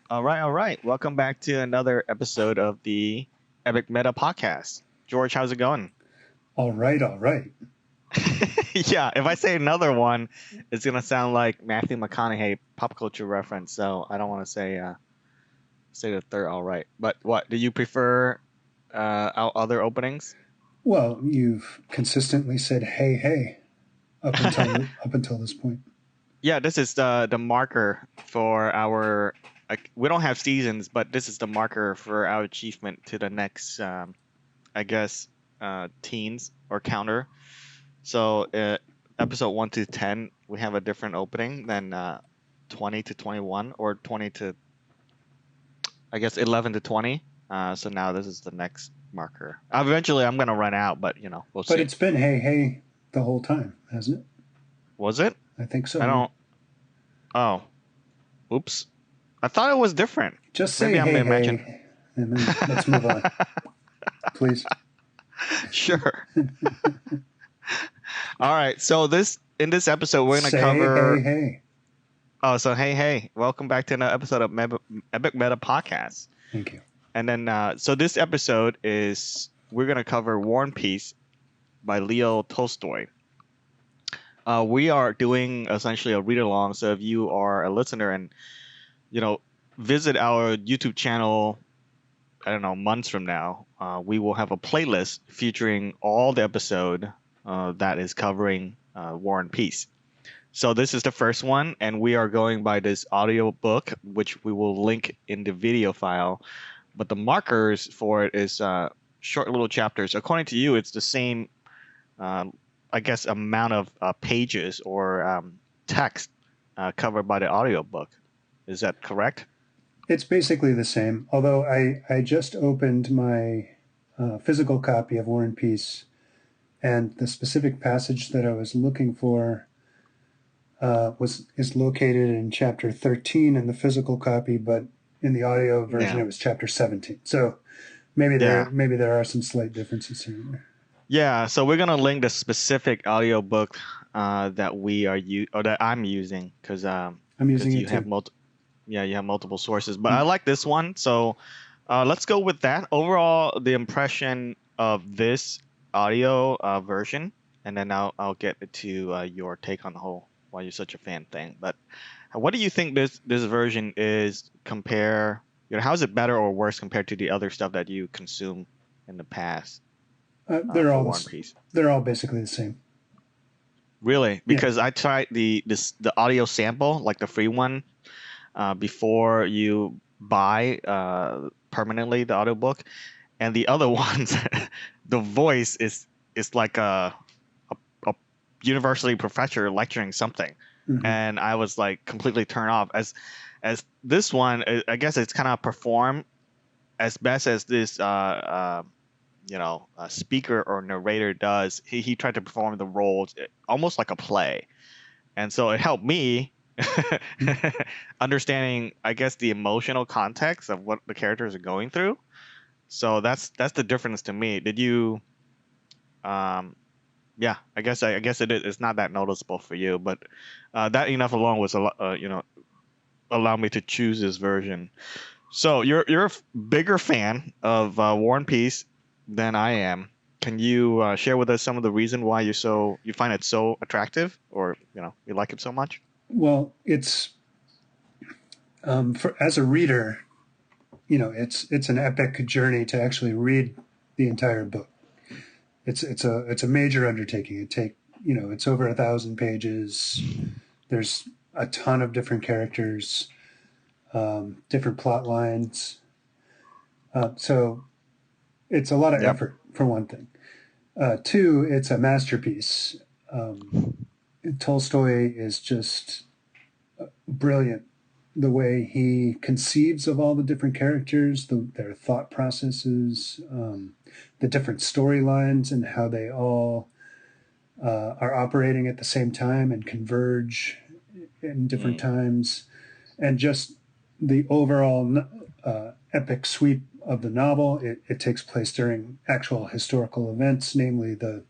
All right, all right. Welcome back to another episode of the Epic Meta Podcast. George, how's it going? All right, all right. Yeah, if I say another one, it's gonna sound like Matthew McConaughey pop culture reference. So I don't want to say the third. All right, but what do you prefer? Our other openings? Well, you've consistently said "hey, hey" up until this point. Yeah, this is the marker for our. Like, we don't have seasons, but this is the marker for our achievement to the next, I guess, teens or counter. So episode 1 to 10, we have a different opening than 20 to 21 or 20 to, I guess, 11 to 20. So now this is the next marker. Eventually, I'm gonna run out, but we'll But see. it's been "hey, hey" the whole time, hasn't it? Was it? I think so. I Yeah. don't. Oh, oops. I thought it was different. Just say Maybe I'm "hey, imagining. hey," and then let's move on, please. Sure. All right. So in this episode, we're gonna Say "hey, cover. hey." Oh, so hey, welcome back to another episode of Epic Meta Podcast. Thank you. And then, so this episode is we're gonna cover War and Peace by Leo Tolstoy. We are doing essentially a read along. So if you are a listener and you know visit our YouTube channel, I don't know, months from now, we will have a playlist featuring all the episode that is covering War and Peace. So this is the first one, and we are going by this audio book, which we will link in the video file. But the markers for it is short little chapters. According to you, it's the same, I guess, amount of pages or text covered by the audio book. Is that correct? It's basically the same. Although I just opened my physical copy of War and Peace, and the specific passage that I was looking for is located in chapter 13 in the physical copy, but in the audio version Yeah. it was chapter 17. So Yeah. maybe there are some slight differences here and there. Yeah. So we're gonna link the specific audio book that we are or that I'm using because I'm using it you have too. you have multiple sources. But I like this one, so let's go with that. Overall, the impression of this audio version, and then I'll get to your take on the whole why you're such a fan thing. But what do you think this version is compare? How is it better or worse compared to the other stuff that you consume in the past for War and Peace? They're all basically the same. Really? Yeah. Because I tried the audio sample, like the free one, before you buy permanently the audiobook, and the other ones, the voice is like a university professor lecturing something, Mm-hmm. and I was like completely turned off. As this one, I guess it's kind of performed as best as this speaker or narrator does. He tried to perform the roles almost like a play, and so it helped me understanding, I guess, the emotional context of what the characters are going through. So that's the difference to me. Did you? Yeah, I guess it's not that noticeable for you, but that enough alone was allow me to choose this version. So you're a bigger fan of War and Peace than I am. Can you share with us some of the reason why you find it so attractive, or you like it so much? Well, it's as a reader, it's an epic journey to actually read the entire book. It's a major undertaking. It's over 1,000 pages. There's a ton of different characters, different plot lines. So it's a lot of Yep. effort, for one thing. Two, it's a masterpiece. Tolstoy is just brilliant. The way he conceives of all the different characters, their thought processes, the different storylines, and how they all are operating at the same time and converge in different times, and just the overall epic sweep of the novel. It takes place during actual historical events, namely the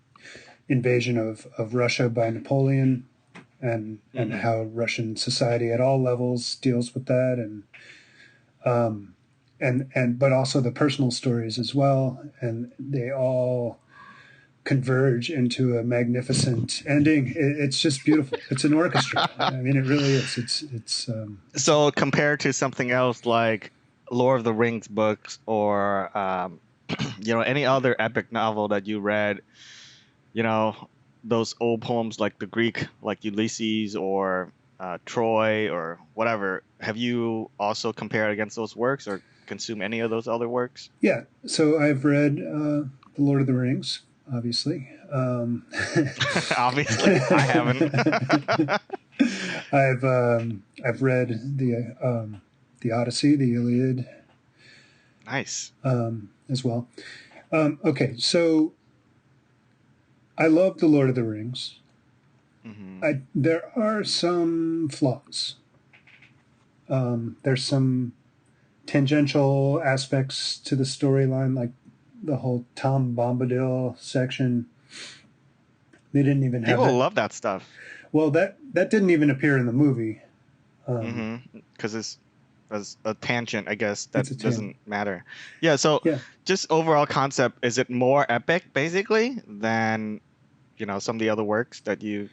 invasion of Russia by Napoleon, and how Russian society at all levels deals with that, and and but also the personal stories as well, and they all converge into a magnificent ending. It's just beautiful. It's an orchestra. I mean, it really is. So compared to something else like Lord of the Rings books or any other epic novel that you read, you know, those old poems like the Greek, like Ulysses or Troy or whatever, have you also compared against those works or consume any of those other works? Yeah. So I've read The Lord of the Rings, obviously. Obviously, I haven't. I've read the Odyssey, the Iliad, Nice. as well. Okay, so I love The Lord of the Rings. There are some flaws. There's some tangential aspects to the storyline, like the whole Tom Bombadil section. They didn't even have People that. love that stuff. Well, that didn't even appear in the movie. Because it's as a tangent, I guess that It's a doesn't matter. Yeah. So Yeah. just overall concept, is it more epic basically than some of the other works that you?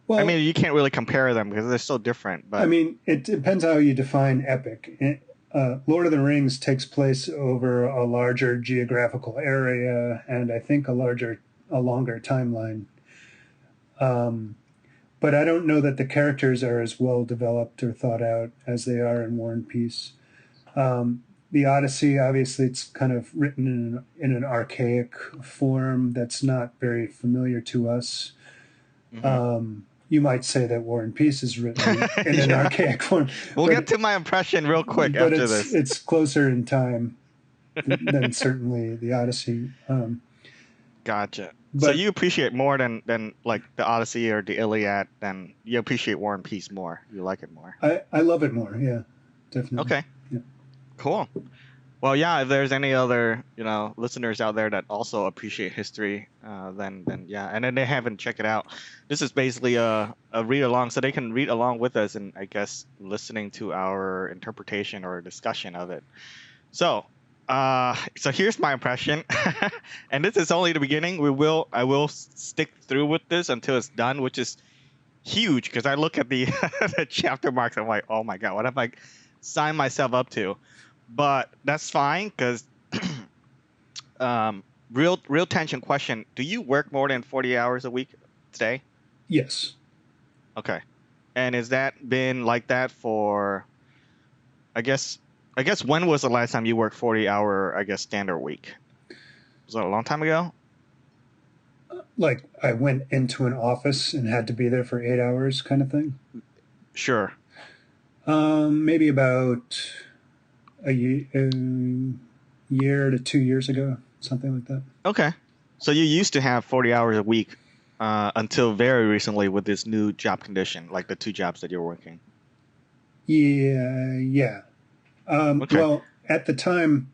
Well, I mean, you can't really compare them because they're so different. But I mean, it depends how you define epic. Lord of the Rings takes place over a larger geographical area and I think a longer timeline. But I don't know that the characters are as well developed or thought out as they are in War and Peace. The Odyssey, obviously, it's kind of written in an archaic form that's not very familiar to us. You might say that War and Peace is written in an archaic form. We'll get to my impression real quick but after this. It's closer in time than certainly the Odyssey. Gotcha. So you appreciate more than like the Odyssey or the Iliad, then you appreciate War and Peace more. You like it more. I love it more. Yeah, definitely. Okay. Yeah. Cool. Well, yeah. If there's any other listeners out there that also appreciate history, then yeah, and then they haven't checked it out. This is basically a read along, so they can read along with us, and I guess listening to our interpretation or discussion of it. So. So here's my impression, and this is only the beginning. I will stick through with this until it's done, which is huge because I look at the the chapter marks. I'm like, oh my god, what have I signed myself up to? But that's fine because real tension question: do you work more than 40 hours a week today? Yes. Okay, and has that been like that for? I guess when was the last time you worked 40-hour, I guess, standard week? Was that a long time ago? Like I went into an office and had to be there for 8 hours kind of thing? Sure. Maybe about a year to 2 years ago, something like that. Okay. So you used to have 40 hours a week until very recently with this new job condition, like the two jobs that you're working. Yeah. Okay. Well, at the time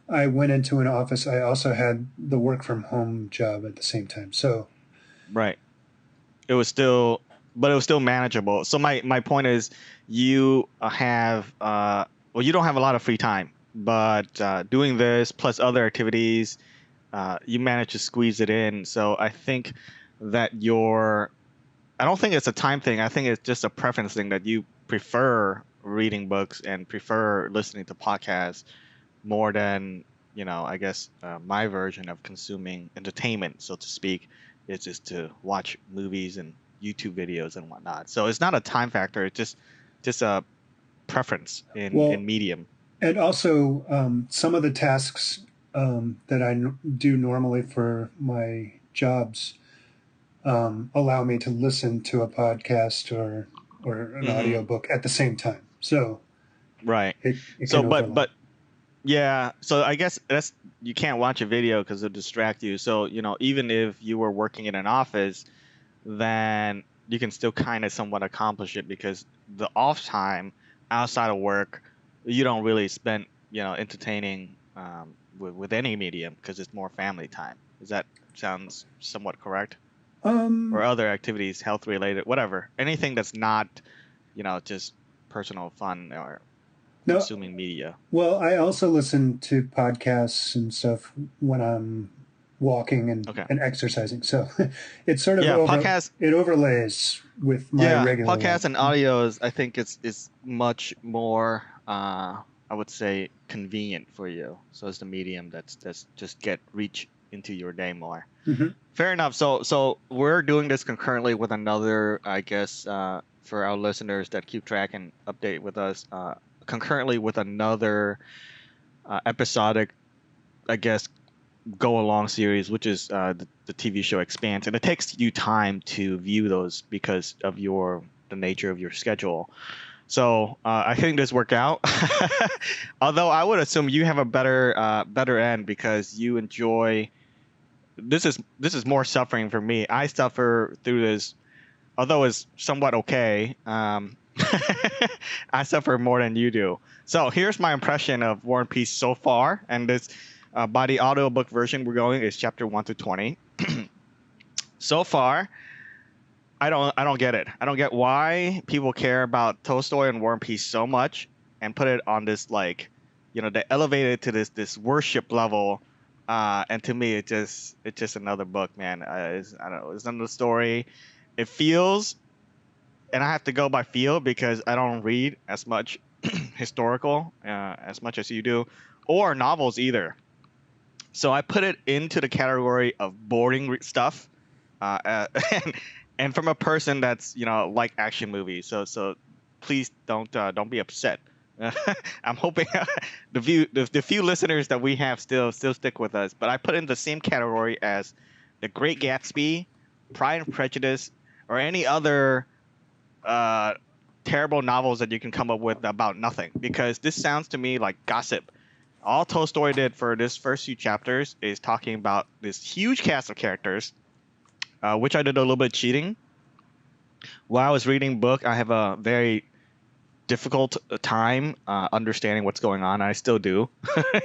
I went into an office, I also had the work from home job at the same time. So, right. It was still manageable. So my point is, you have you don't have a lot of free time, but doing this plus other activities, you manage to squeeze it in. So I think that I don't think it's a time thing. I think it's just a preference thing that you prefer reading books and prefer listening to podcasts more than I guess my version of consuming entertainment, so to speak, is just to watch movies and YouTube videos and whatnot. So it's not a time factor. It's just a preference in medium. And also some of the tasks that I do normally for my jobs allow me to listen to a podcast or an audiobook at the same time. So right. It so can overlap. but yeah. So I guess you can't watch a video because it'll distract you. So even if you were working in an office, then you can still kind of somewhat accomplish it because the off time outside of work, you don't really spend entertaining with any medium because it's more family time. Does that sounds somewhat correct? Or other activities, health related, whatever, anything that's not just personal fun or No, consuming media? well, I also listen to podcasts and stuff when I'm walking Okay. and exercising. So it's sort of Yeah, podcast. it overlays with my Yeah, regular podcasts life. and audios. I think it's much more. I would say convenient for you. So it's the medium that's just get reach into your day more. Mhm. Fair enough. So we're doing this concurrently with another, I guess, for our listeners that keep track and update with us, concurrently with another episodic, I guess, go along series, which is the TV show Expanse, and it takes you time to view those because of the nature of your schedule. So I think this worked out. Although I would assume you have a better end because you enjoy. This is more suffering for me. I suffer through this, although it's somewhat okay. I suffer more than you do. So here's my impression of War and Peace so far, and this by the audiobook version we're going is chapter 1 to 20. So far, I don't get it. I don't get why people care about Tolstoy and War and Peace so much and put it on this like, they elevate it to this worship level. And to me, it's just another book, man. I don't know. It's another story. It feels, and I have to go by feel because I don't read as much historical as much as you do, or novels either. So I put it into the category of boring stuff, and from a person that's like action movies. So please don't be upset. I'm hoping the few listeners that we have still stick with us. But I put in the same category as The Great Gatsby, Pride and Prejudice, or any other terrible novels that you can come up with about nothing. Because this sounds to me like gossip. All Tolstoy did for this first few chapters is talking about this huge cast of characters, which I did a little bit cheating. While I was reading book, I have a very difficult time understanding what's going on. I still do.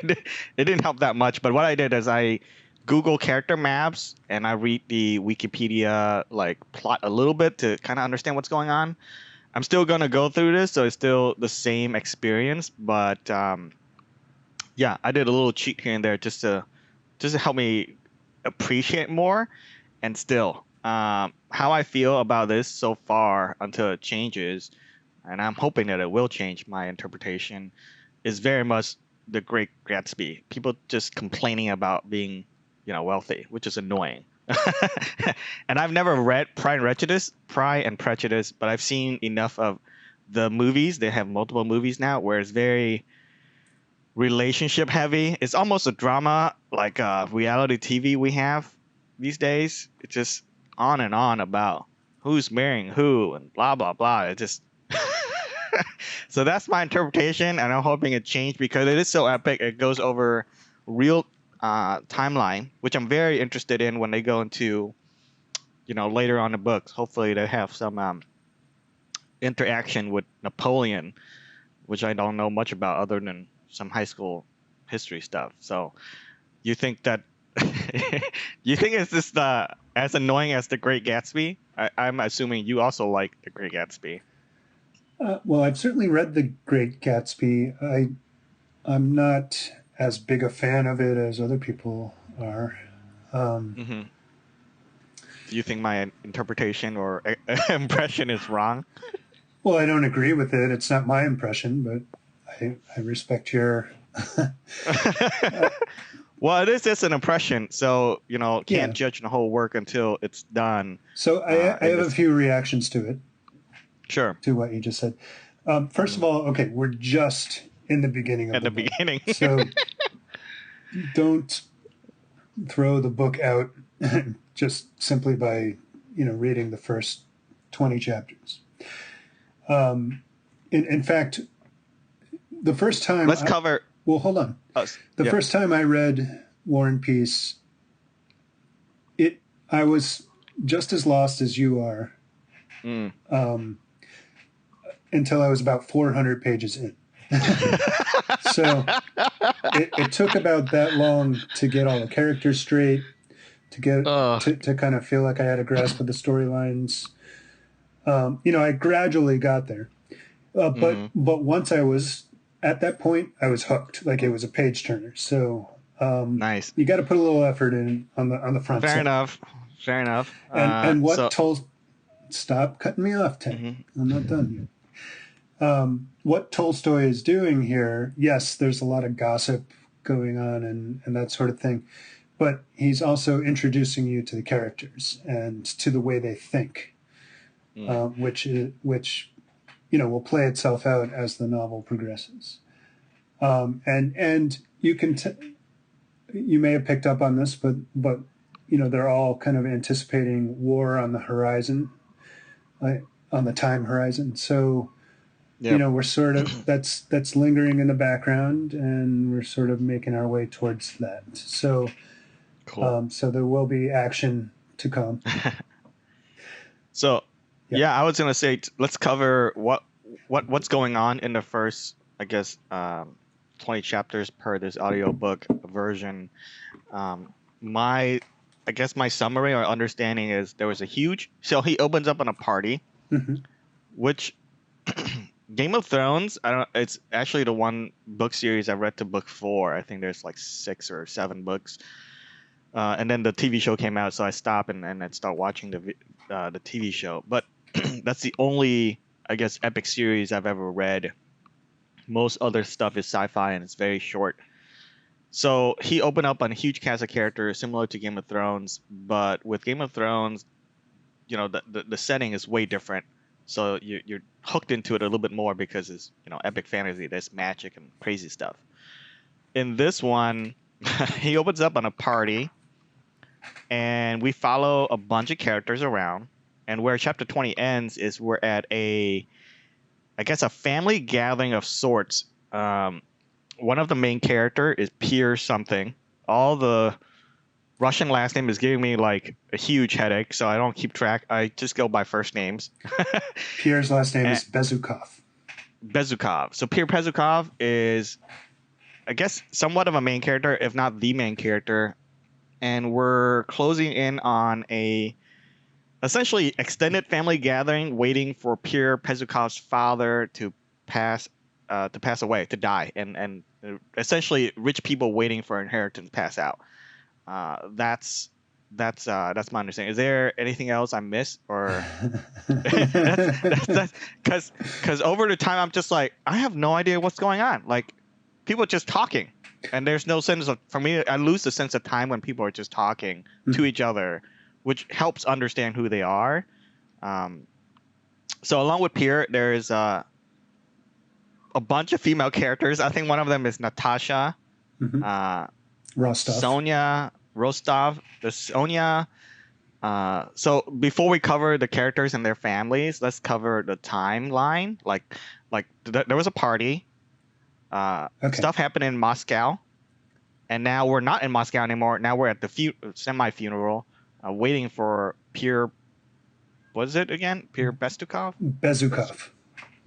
It didn't help that much, but what I did is I Google character maps and I read the Wikipedia like plot a little bit to kind of understand what's going on. I'm still gonna go through this, so it's still the same experience, but yeah, I did a little cheat here and there just to help me appreciate more. And still, how I feel about this so far until it changes, and I'm hoping that it will change my interpretation, is very much the Great Gatsby. People just complaining about being, wealthy, which is annoying. And I've never read Pride and Prejudice, but I've seen enough of the movies. They have multiple movies now where it's very relationship heavy. It's almost a drama, like reality TV we have these days. It's just on and on about who's marrying who and blah blah blah. It just so that's my interpretation, and I'm hoping it changed because it is so epic. It goes over real timeline, which I'm very interested in when they go into later on the books. Hopefully they have some interaction with Napoleon, which I don't know much about other than some high school history stuff. So you think that you think it's just as annoying as The Great Gatsby? I'm assuming you also like The Great Gatsby. Well, I've certainly read The Great Gatsby. I'm not as big a fan of it as other people are. Mm-hmm. Do you think my interpretation or impression is wrong? Well, I don't agree with it. It's not my impression, but I respect your. Well, it is just an impression, so can't judge the whole work until it's done. So I have a few reactions to it. Sure. To what you just said. First of all, okay, we're just in the beginning of the book. beginning. So don't throw the book out just simply by reading the first 20 chapters. In fact, the first time let's cover. Well, hold on. The first time I read War and Peace, I was just as lost as you are. Until I was about 400 pages in. So it took about that long to get all the characters straight, to get to kind of feel like I had a grasp of the storylines. I gradually got there, but once I was at that point, I was hooked. Like, it was a page turner. So Nice. you got to put a little effort in on the front Fair side. enough. Fair enough. And what So. stop cutting me off, Tank. Mm-hmm. I'm not done yet. What Tolstoy is doing here, yes, there's a lot of gossip going on and that sort of thing, but he's also introducing you to the characters and to the way they think, which will play itself out as the novel progresses. And you can you may have picked up on this, but they're all kind of anticipating war on the horizon, on the time horizon. So. Yep. We're sort of that's lingering in the background, and we're sort of making our way towards that. So, cool. So there will be action to come. So, yeah, I was gonna say let's cover what's going on in the first, I guess, 20 chapters per this audiobook version. My summary or understanding is there was so he opens up on a party, which. Game of Thrones, it's actually the one book series I read to book 4. I think there's like 6 or 7 books. And then the TV show came out, so I stopped and I started watching the TV show. But that's the only, I guess, epic series I've ever read. Most other stuff is sci-fi and it's very short. So he opened up on a huge cast of characters similar to Game of Thrones, but with Game of Thrones, the setting is way different. So you're hooked into it a little bit more because it's epic fantasy. There's magic and crazy stuff. In this one, he opens up on a party, and we follow a bunch of characters around. And where chapter 20 ends is we're at a family gathering of sorts. One of the main character is Pierre something. All the Russian last name is giving me like a huge headache, so I don't keep track. I just go by first names. Pierre's last name is Bezukov. Bezukov. So Pierre Bezukov is, I guess, somewhat of a main character, if not the main character. And we're closing in on a essentially extended family gathering, waiting for Pierre Bezukov's father to pass away, to die, and essentially rich people waiting for inheritance pass out. That's my understanding. Is there anything else I missed, or that's because over the time I'm just like, I have no idea what's going on. Like, people just talking, and there's no sense of, for me, I lose the sense of time when people are just talking to each other, which helps understand who they are. So along with Pierre, there is a bunch of female characters. I think one of them is Natasha. Rostov. Sonia. So before we cover the characters and their families, let's cover the timeline. Like there was a party. Stuff happened in Moscow, and now we're not in Moscow anymore. Now we're at the semi-funeral, waiting for Pierre. What is it again? Pierre Bezukov.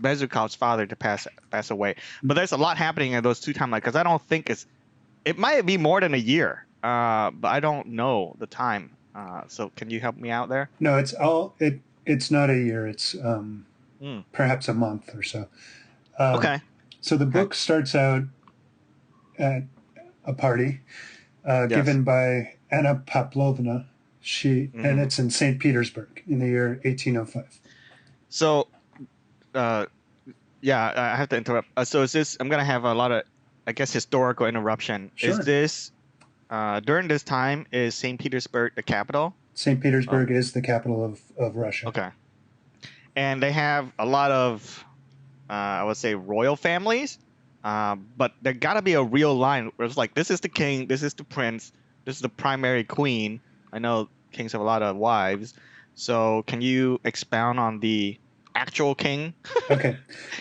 Bezukov's father to pass away. But there's a lot happening in those two timelines, because I don't think it might be more than a year, but I don't know the time. So can you help me out there? No, it's not a year. It's perhaps a month or so. Okay. So the book starts out at a party given by Anna Pavlovna. And it's in St. Petersburg in the year 1805. So, I have to interrupt. So is this? I'm gonna have a lot of, I guess, historical interruption. Sure. Is this during this time? Is St. Petersburg the capital? St. Petersburg is the capital of Russia. Okay. And they have a lot of, I would say, royal families, but there gotta be a real line where it's like, this is the king, this is the prince, this is the primary queen. I know kings have a lot of wives, so can you expound on the actual king? Okay.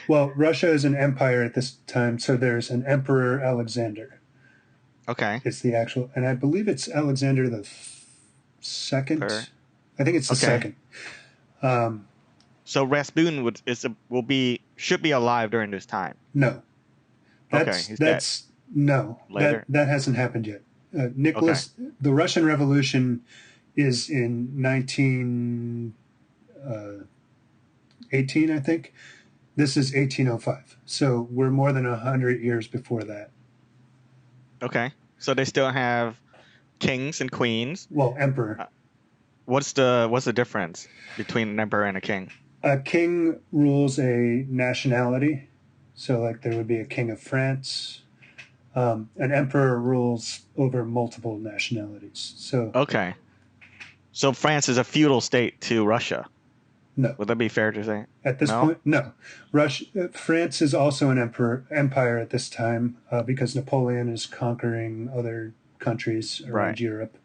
Well, Russia is an empire at this time, so there's an Emperor Alexander. Okay. It's the actual, and I believe it's Alexander the second. I think it's the second. So Rasputin should be alive during this time. No. That's no. Later? That hasn't happened yet. Nicholas, the Russian Revolution is in 1918, I think. This is 1805. So we're more than 100 years before that. Okay. So they still have kings and queens. Well, emperor. What's the difference between an emperor and a king? A king rules a nationality. So like there would be a king of France. An emperor rules over multiple nationalities. So Okay. So France is a feudal state to Russia. no. Would that be fair to say? At this No? point, no. France is also an empire at this time because Napoleon is conquering other countries around Right. Europe.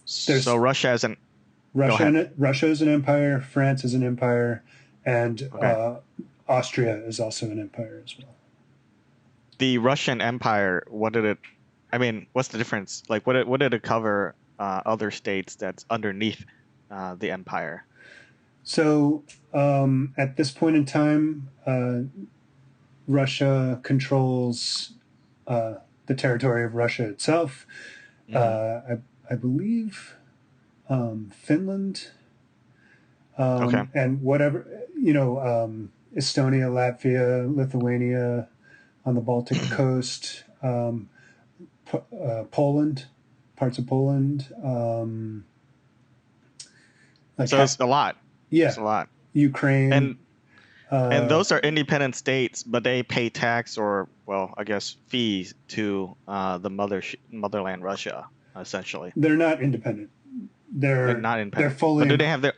So Russia is an Russia is an empire, France is an empire, and Okay. Austria is also an empire as well. the Russian Empire. What did it? I mean, what's the difference? Like, what did it cover? Other states that's underneath the empire. So at this point in time, Russia controls the territory of Russia itself. Mhm. I believe Finland, Okay. and whatever, Estonia, Latvia, Lithuania on the Baltic coast, Poland, parts of Poland. So it's a lot. Yeah, It's a lot. Ukraine. And those are independent states, but they pay tax or, well, I guess fees to the motherland Russia, essentially. They're not independent. They're not independent. They're fully. But do they have their?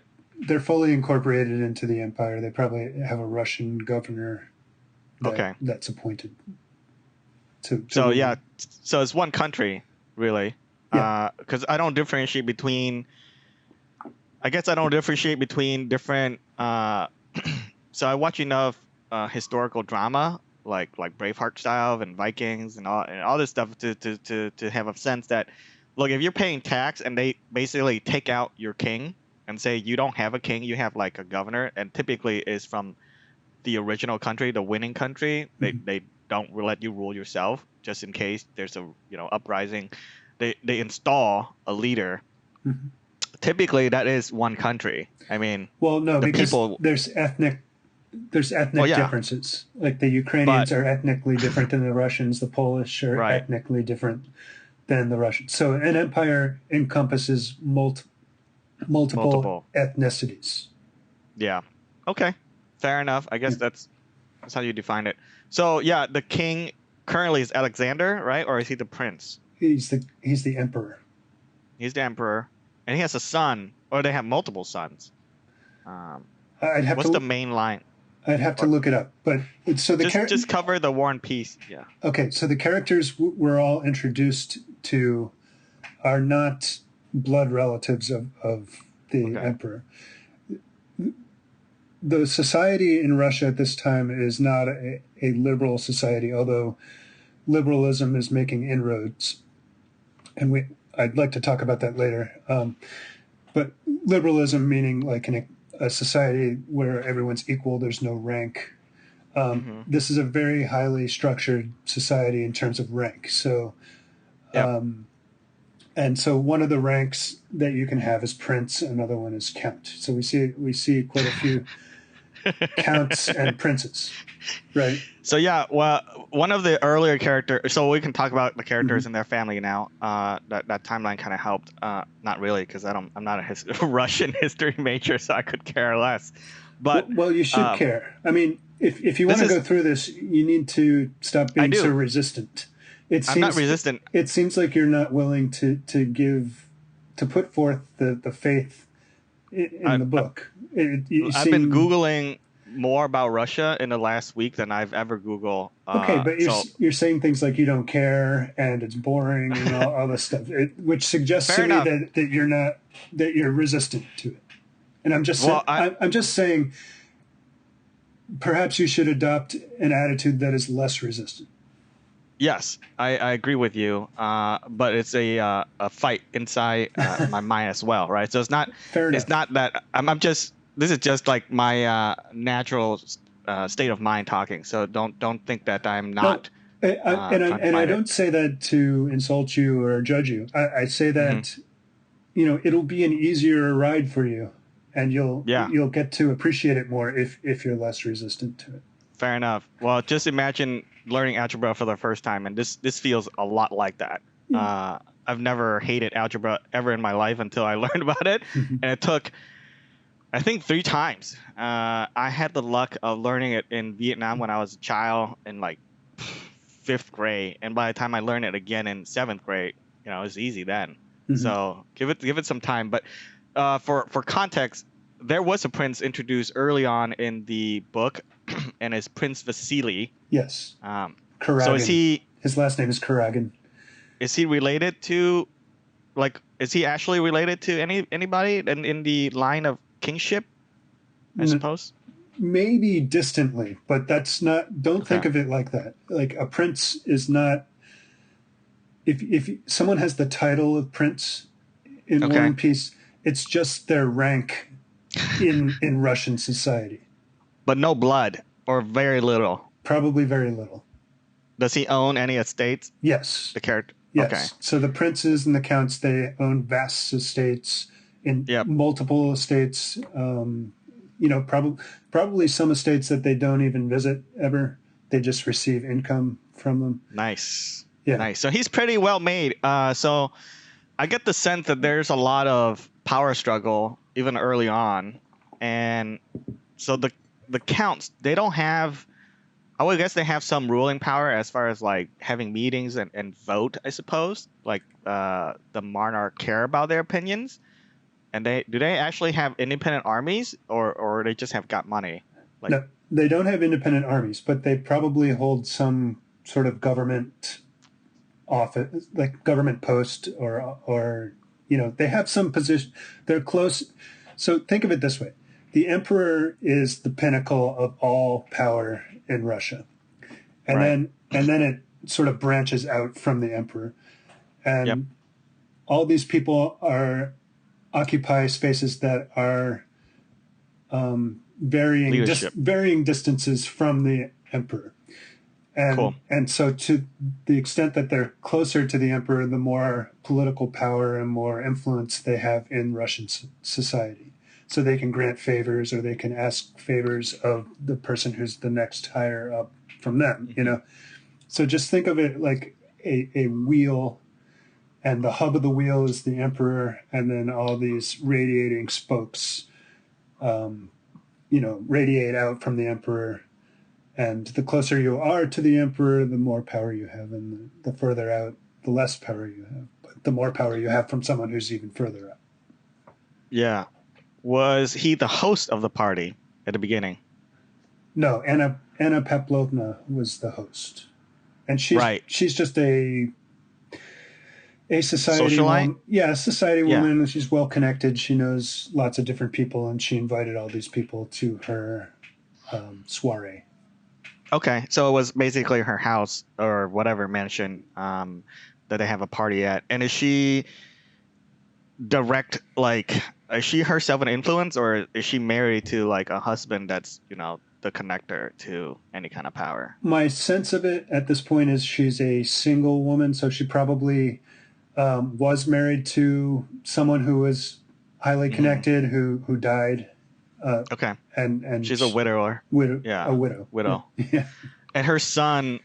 They're fully incorporated into the empire. They probably have a Russian governor. That's appointed. So yeah, so it's one country, really. Yeah. Because I don't differentiate between. I guess I don't differentiate between different. So I watch enough historical drama, like Braveheart style and Vikings and all this stuff to have a sense that, look, if you're paying tax and they basically take out your king and say you don't have a king, you have like a governor, and typically is from the original country, the winning country. They don't let you rule yourself, just in case there's a uprising. They install a leader. Mm-hmm. Typically, that is one country. I mean, well, no, because people, there's ethnic differences. Like the Ukrainians are ethnically different than the Russians. The Polish are ethnically different than the Russians. So an empire encompasses multiple ethnicities. Yeah. Okay. Fair enough. I guess that's how you define it. So yeah, the king currently is Alexander, right? Or is he the prince? He's the emperor. He's the emperor, and he has a son, or they have multiple sons. What's the main line? I'd have to look it up, but so the just cover the War and Peace. Yeah. Okay, so the characters we're all introduced to are not blood relatives of the emperor. The society in Russia at this time is not a liberal society, although liberalism is making inroads, and I'd like to talk about that later. But liberalism meaning like a society where everyone's equal, there's no rank. This is a very highly structured society in terms of rank. So, and so one of the ranks that you can have is prince, another one is count. So we see quite a few counts and princes, right? So yeah, well, one of the earlier characters. So we can talk about the characters and their family now. That timeline kind of helped. Not really, because I'm not a Russian history major, so I could care less. But well, you should care. I mean, if you want to go through this, you need to stop being so resistant. I'm not resistant. It seems like you're not willing to put forth the faith in the book. I've been Googling more about Russia in the last week than I've ever Googled. Okay, but you're saying things like you don't care and it's boring and all this stuff, which suggests to me that you're resistant to it. And I'm just I'm just saying, perhaps you should adopt an attitude that is less resistant. Yes, I agree with you, but it's a fight inside my mind as well, right? So it's not. Fair enough. It's not that I'm just. This is just like my natural state of mind talking. So don't think that I'm not. No, I don't say that to insult you or judge you. I say that, it'll be an easier ride for you and Yeah. you'll get to appreciate it more if you're less resistant to it. Fair enough. Well, just imagine learning algebra for the first time, and this feels a lot like that. I've never hated algebra ever in my life until I learned about it, and it took, I think, 3 times. I had the luck of learning it in Vietnam when I was a child in like 5th grade, and by the time I learned it again in 7th grade, it was easy then. So give it some time. But for context, there was a prince introduced early on in the book, and it's Prince Vasily. Yes. So his last name is Karagan. Is he related to, is he actually related to anybody in the line of kingship, I suppose? Maybe distantly, but that's not, don't think of it like that. Like, a prince is not, if someone has the title of prince in War and Peace, it's just their rank in Russian society. But no blood, or very little? Probably very little. Does he own any estates? Yes. The character? Yes. Okay. So the princes and the counts, they own vast estates, in multiple estates. Probably some estates that they don't even visit ever. They just receive income from them. Nice. Yeah. Nice. So he's pretty well made. So I get the sense that there's a lot of power struggle even early on, and so the counts, they don't have, I would guess they have some ruling power as far as like having meetings and vote, I suppose. Like the monarch care about their opinions. And do they actually have independent armies, or they just have got money? No, they don't have independent armies, but they probably hold some sort of government office, like government post, or they have some position. They're close. So think of it this way: the emperor is the pinnacle of all power in Russia, and then it sort of branches out from the emperor, and all these people occupy spaces that are varying distances from the emperor. And so to the extent that they're closer to the emperor, the more political power and more influence they have in Russian society. So they can grant favors, or they can ask favors of the person who's the next higher up from them, So just think of it like a wheel, and the hub of the wheel is the emperor, and then all these radiating spokes, radiate out from the emperor. And the closer you are to the emperor, the more power you have, and the further out, the less power you have. But the more power you have from someone who's even further out. Yeah. Was he the host of the party at the beginning? No, Anna Pavlovna was the host. And she's just a society woman. Yeah, a society woman. She's well connected. She knows lots of different people, and she invited all these people to her soiree. Okay, so it was basically her house or whatever mansion that they have a party at. And is she is she herself an influence, or is she married to like a husband that's, the connector to any kind of power? My sense of it at this point is she's a single woman, so she probably was married to someone who was highly connected, who died. Okay. And she's a widower. Yeah. A widow. Widow. Yeah. And her son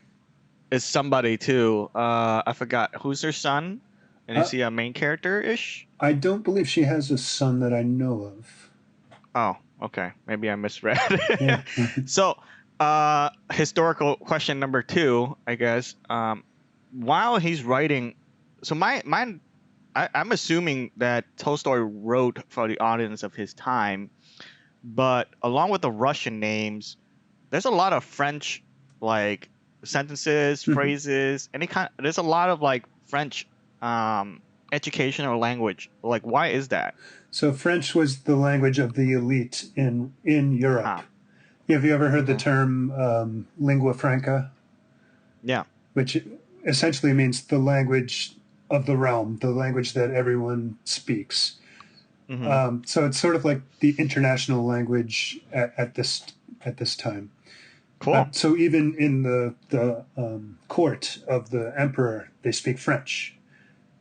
is somebody too. I forgot who's her son. And is he a main character-ish? I don't believe she has a son that I know of. Oh, okay. Maybe I misread. Yeah. So, historical question number 2, I guess. While he's writing, so I'm assuming that Tolstoy wrote for the audience of his time, but along with the Russian names, there's a lot of French like sentences, phrases, there's a lot of like French educational language. Like, why is that? So French was the language of the elite in Europe. Have you ever heard the term lingua franca? Yeah. Which essentially means the language of the realm, the language that everyone speaks. So it's sort of like the international language at this time. Cool. So even in the court of the emperor, they speak French.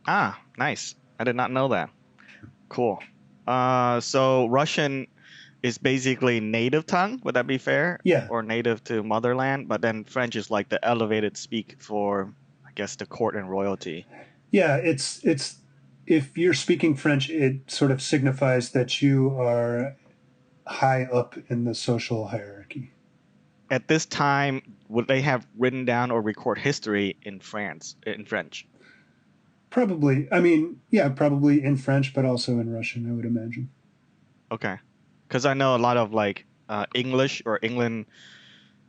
Ah, nice. I did not know that. Cool. So Russian is basically native tongue. Would that be fair? Yeah, Or native to motherland, but then French is like the elevated speak for, I guess, the court and royalty. yeah. It's if you're speaking French, it sort of signifies that you are high up in the social hierarchy. At this time, would they have written down or record history in French? Probably, I mean, yeah, probably in French, but also in Russian, I would imagine. Okay, because I know a lot of like English or England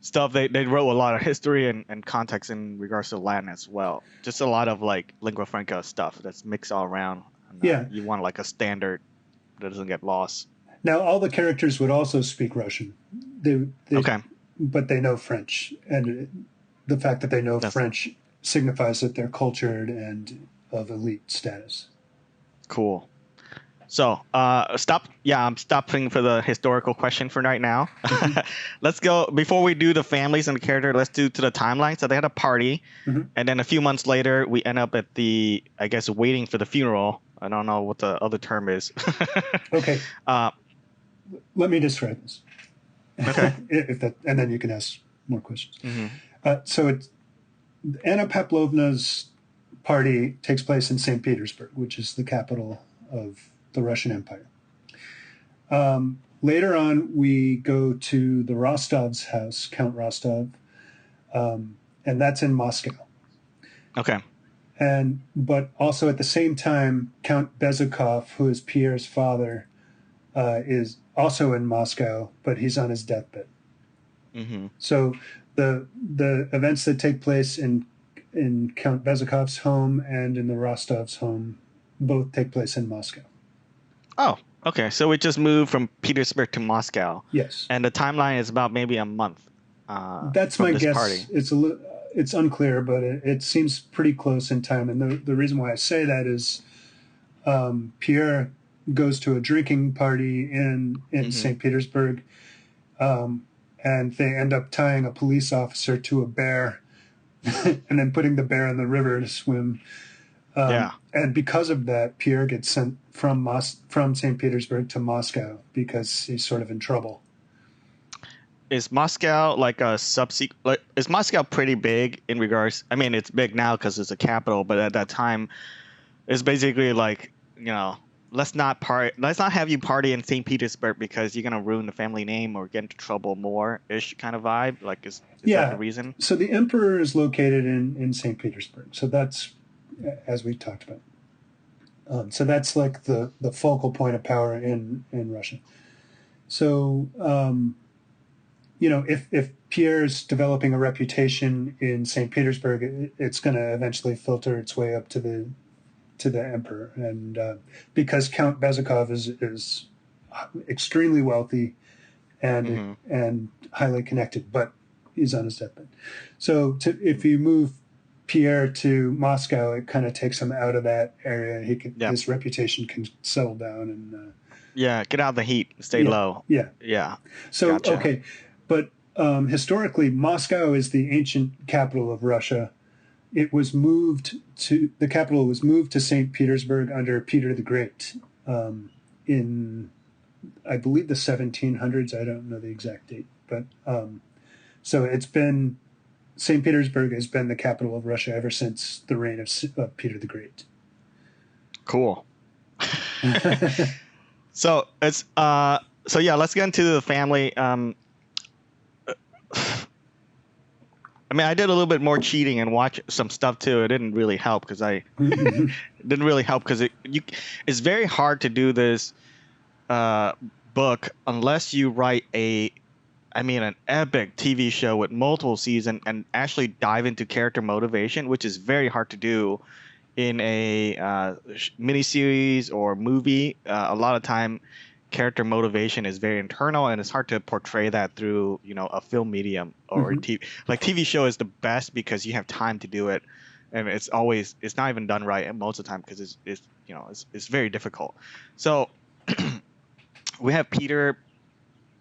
stuff. They wrote a lot of history and context in regards to Latin as well. Just a lot of like lingua franca stuff that's mixed all around. And, Yeah. you want like a standard that doesn't get lost. Now, all the characters would also speak Russian. Okay. But they know French, and the fact that they know French signifies that they're cultured and of elite status. Cool. So, I'm stopping for the historical question for right now. Let's go, before we do the families and the character, let's do to the timeline. So they had a party, and then a few months later, we end up at the, I guess, waiting for the funeral. I don't know what the other term is. Okay. Let me describe this. Okay. And then you can ask more questions. So it's Anna Pavlovna's party takes place in St. Petersburg, which is the capital of the Russian Empire. Later on, we go to the Rostov's house, Count Rostov, and that's in Moscow. Okay. But also at the same time, Count Bezukov, who is Pierre's father, is also in Moscow, but he's on his deathbed. So the events that take place in Count Bezukov's home and in the Rostov's home both take place in Moscow. Oh, okay. So we just moved from Petersburg to Moscow. Yes. And the timeline is about maybe a month. That's my guess. Party. It's unclear, but it seems pretty close in time. And the reason why I say that is Pierre goes to a drinking party in St. Petersburg, and they end up tying a police officer to a bear and then putting the bear in the river to swim. And because of that, Pierre gets sent from St. Petersburg to Moscow because he's sort of in trouble. Is Moscow like a subsequent? Like, is Moscow pretty big in regards? I mean, it's big now because it's a capital, but at that time, it's basically like, let's not have you party in St. Petersburg because you're gonna ruin the family name or get into trouble more ish kind of vibe. Like, is that the reason? So the emperor is located in St. Petersburg. So that's, as we talked about. So that's like the focal point of power in Russia. So, if Pierre's developing a reputation in St. Petersburg, it's going to eventually filter its way up to the emperor. And because Count Bezukov is extremely wealthy and highly connected, but he's on his deathbed. So if you move Pierre to Moscow, it kind of takes him out of that area. His reputation can settle down and get out of the heat, stay low. Yeah. So gotcha. Okay, but historically, Moscow is the ancient capital of Russia. The capital was moved to St. Petersburg under Peter the Great in, I believe, the 1700s. I don't know the exact date, but so St. Petersburg has been the capital of Russia ever since the reign of Peter the Great. Cool. So it's let's get into the family. I mean, I did a little bit more cheating and watch some stuff too. It didn't really help because it's very hard to do this book unless you write an epic TV show with multiple seasons and actually dive into character motivation, which is very hard to do in a miniseries or movie. A lot of time, character motivation is very internal, and it's hard to portray that through a film medium or TV. Like TV show is the best because you have time to do it, and it's not even done right most of the time because it's very difficult. So we have Peter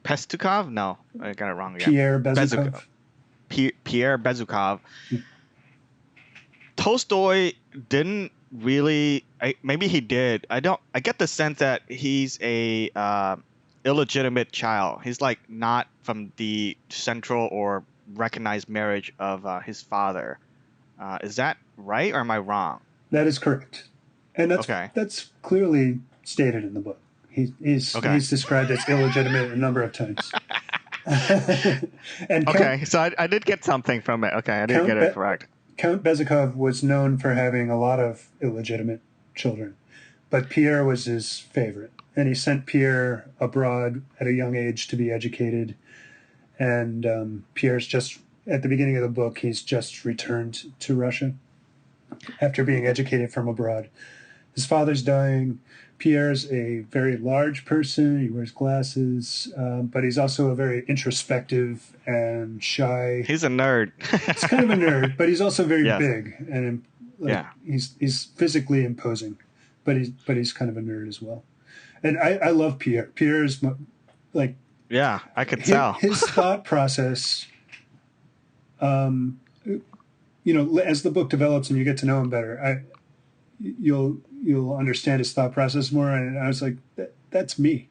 Pestukov? No, I got it wrong again. Pierre Bezukov. Pierre Bezukov. Tolstoy didn't really. Maybe he did. I don't. I get the sense that he's a illegitimate child. He's like not from the central or recognized marriage of his father. Is that right, or am I wrong? That is correct, and Okay. that's clearly stated in the book. Okay. He's described as illegitimate a number of times. And Okay. So I did get something from it. Okay, I did get it correct. Count Bezikov was known for having a lot of illegitimate children, but Pierre was his favorite, and he sent Pierre abroad at a young age to be educated. And Pierre's just at the beginning of the book, he's just returned to Russia after being educated from abroad. His father's dying. Pierre's a very large person. He wears glasses, but he's also a very introspective and shy. He's a nerd. He's kind of a nerd, but he's also very Yes. big and he's physically imposing, but he's kind of a nerd as well. And I love Pierre. Pierre's like Yeah, I could tell. his thought process. As the book develops and you get to know him better, you'll understand his thought process more. And I was like, that's me.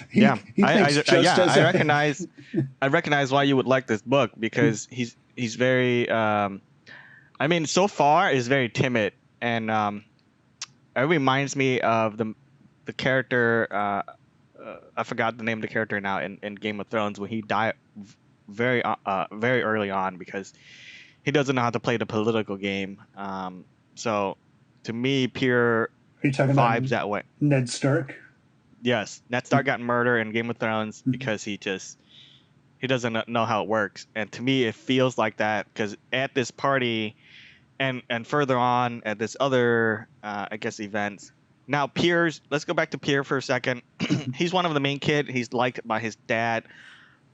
He I recognize why you would like this book, because he's very I mean, so far is very timid, and it reminds me of the character I forgot the name of the character now in Game of Thrones, when he died very early on because he doesn't know how to play the political game. So to me, Pierre Are you talking vibes about that way. Ned Stark? Yes, Ned Stark got murdered in Game of Thrones because he doesn't know how it works, and to me it feels like that, because at this party, and further on at this other I guess events. Now let's go back to Pierre for a second. He's one of the main kid. He's liked by his dad.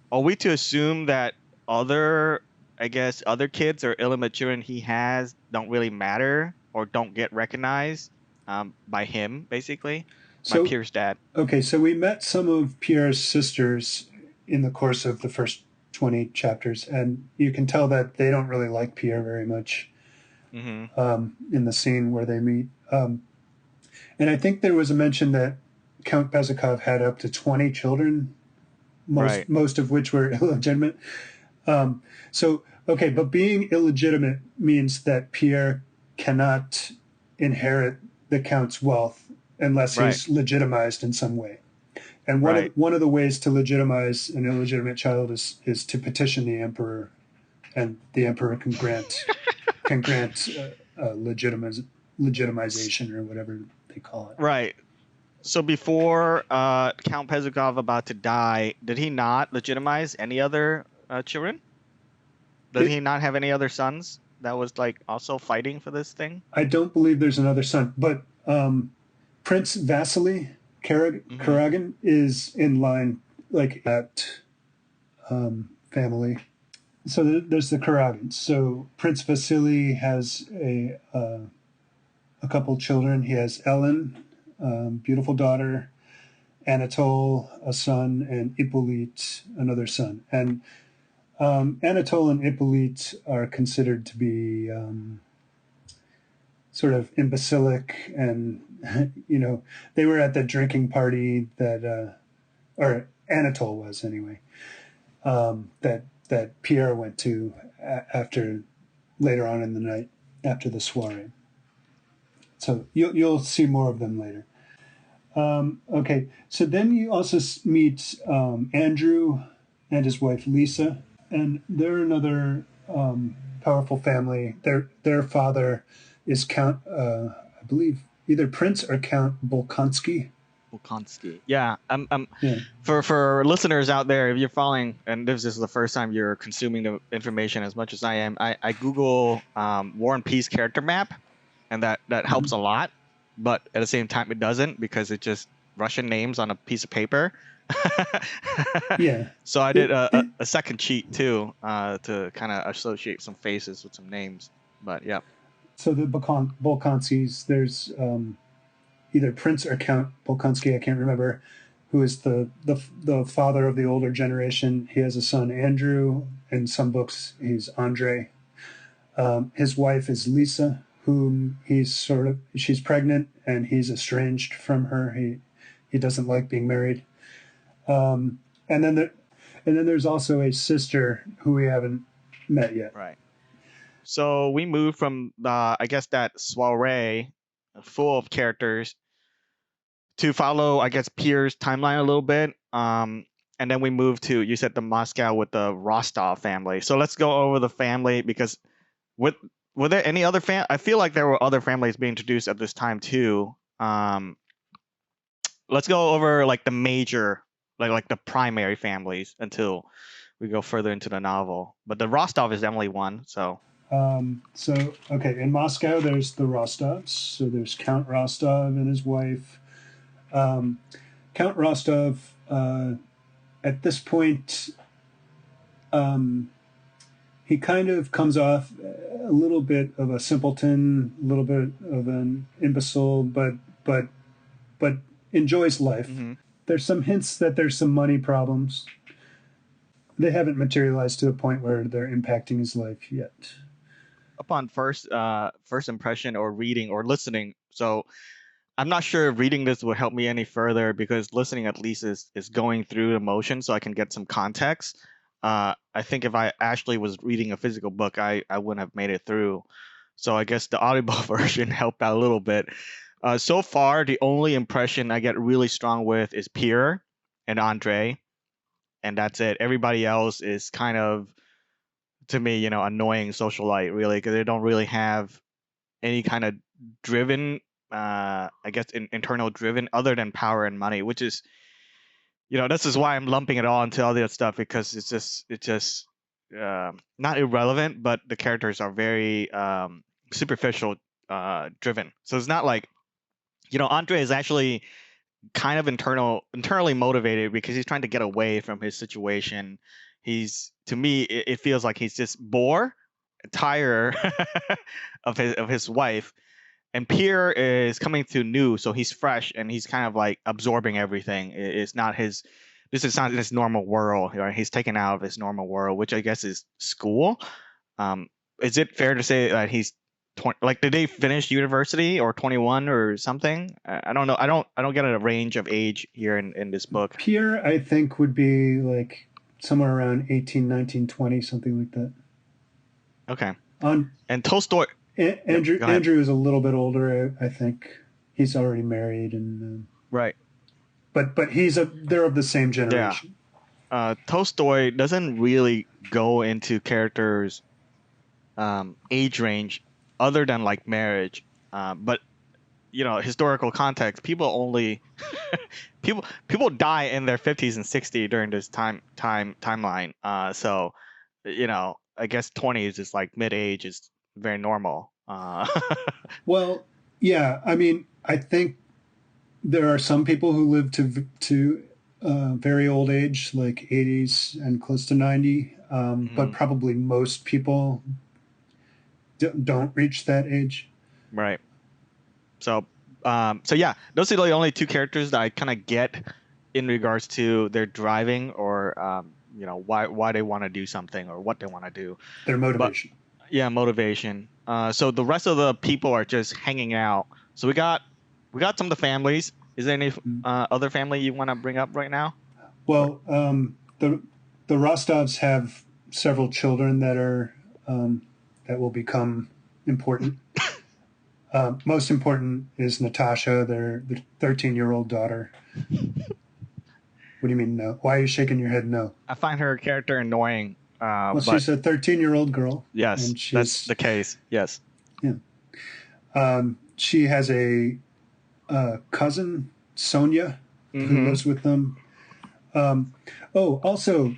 Are we to assume that other kids or immature he has don't really matter or don't get recognized by him, basically? By Pierre's dad. Okay, so we met some of Pierre's sisters in the course of the first 20 chapters, and you can tell that they don't really like Pierre very much in the scene where they meet. And I think there was a mention that Count Bezikov had up to 20 children, most of which were illegitimate. But being illegitimate means that Pierre cannot inherit the Count's wealth unless he's legitimized in some way. And one of the ways to legitimize an illegitimate child is to petition the emperor, and the emperor can grant legitimization or whatever they call it. Right. So before Count Bezikov about to die, did he not legitimize any other children? Did he not have any other sons that was like also fighting for this thing? I don't believe there's another son, but Prince Vasily Karagan is in line like that family. So there's the Karagins. So Prince Vasily has a couple children. He has Ellen, beautiful daughter, Anatole, a son, and Hippolyte, another son. And Anatole and Hippolyte are considered to be sort of imbecilic, and they were at the drinking party that, or Anatole was anyway, that Pierre went to after later on in the night after the soiree. So you'll see more of them later. Okay, so then you also meet Andrew and his wife Lisa, and they're another powerful family. Their father is Count, I believe, either Prince or Count Bolkonsky. Yeah. For listeners out there, if you're following, and this is the first time you're consuming the information as much as I am, I Google War and Peace character map, and that helps a lot. But at the same time, it doesn't, because it's just Russian names on a piece of paper. Yeah. So I did a second cheat too, to kind of associate some faces with some names. But yeah. So the Bolkonskys, there's either Prince or Count Bolkonsky, I can't remember, who is the father of the older generation. He has a son, Andrew. In some books, he's Andre. His wife is Lisa, whom she's pregnant and he's estranged from her. He doesn't like being married. And then there's also a sister who we haven't met yet. Right. So we moved from I guess that soiree full of characters to follow, I guess, Pierre's timeline a little bit. And then we moved to, you said, the Moscow with the Rostov family. So let's go over the family, because were there any other I feel like there were other families being introduced at this time too. Let's go over like the major, like the primary families until we go further into the novel. But the Rostov is definitely one. So okay, in Moscow there's the Rostovs. So there's Count Rostov and his wife. Count Rostov, at this point, he kind of comes off a little bit of a simpleton, a little bit of an imbecile, but enjoys life. Mm-hmm. There's some hints that there's some money problems. They haven't materialized to the point where they're impacting his life yet. Upon first impression or reading or listening, so I'm not sure if reading this will help me any further, because listening at least is going through the motion so I can get some context. I think if I actually was reading a physical book, I wouldn't have made it through. So I guess the audiobook version helped out a little bit. So far, the only impression I get really strong with is Pierre and Andre, and that's it. Everybody else is kind of, to me, annoying socialite, really, because they don't really have any kind of driven, I guess, internal driven, other than power and money, which is, this is why I'm lumping it all into all the other stuff, because it's just not irrelevant, but the characters are very superficial driven. So it's not like, Andre is actually kind of internally motivated, because he's trying to get away from his situation. To me, it feels like he's just bored, tired of his wife. And Pierre is coming to new, so he's fresh and he's kind of like absorbing everything. This is not his normal world, right? He's taken out of his normal world, which I guess is school. Is it fair to say that he's 20, like, did they finish university or 21 or something? I don't know. I don't get a range of age here in this book. Pierre, I think, would be like somewhere around 18, 19, 20, something like that. Okay. And Tolstoy. Andrew is a little bit older, I think. He's already married, and right. But they're of the same generation. Yeah. Tolstoy doesn't really go into characters' age range, other than like marriage. But historical context, people die in their 50s and 60s during this timeline. So I guess 20s is like mid-age is very normal. Well, yeah. I mean, I think there are some people who live to very old age, like 80s and close to 90, but probably most people don't reach that age. Right. So yeah, those are the only two characters that I kind of get in regards to their driving, or why they want to do something, or what they want to do. Their motivation. Yeah, motivation. So the rest of the people are just hanging out. So we got some of the families. Is there any other family you want to bring up right now? Well, the Rostovs have several children that are that will become important. Most important is Natasha, their 13-year-old daughter. What do you mean no? Why are you shaking your head no? I find her character annoying. Well, she's a 13-year-old girl. Yes, and that's the case. Yes. Yeah. She has a cousin, Sonia, who lives with them. Also,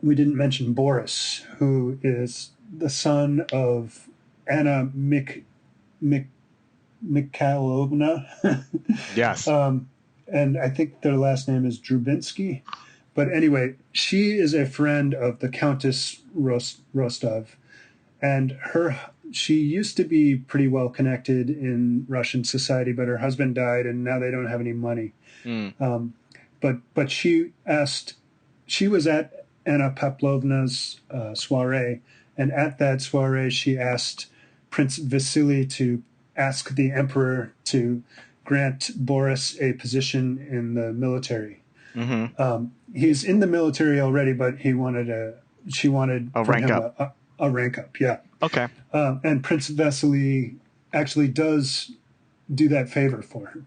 we didn't mention Boris, who is the son of Anna Mikhailovna. Yes. And I think their last name is Drubinsky. But anyway, she is a friend of the Countess Rostov, and she used to be pretty well connected in Russian society, but her husband died, and now they don't have any money. But she was at Anna Pavlovna's soiree, and at that soiree she asked Prince Vasily to ask the emperor to grant Boris a position in the military. He's in the military already, but she wanted A for rank him up. a rank up. Yeah. Okay. And Prince Vasily actually does do that favor for her.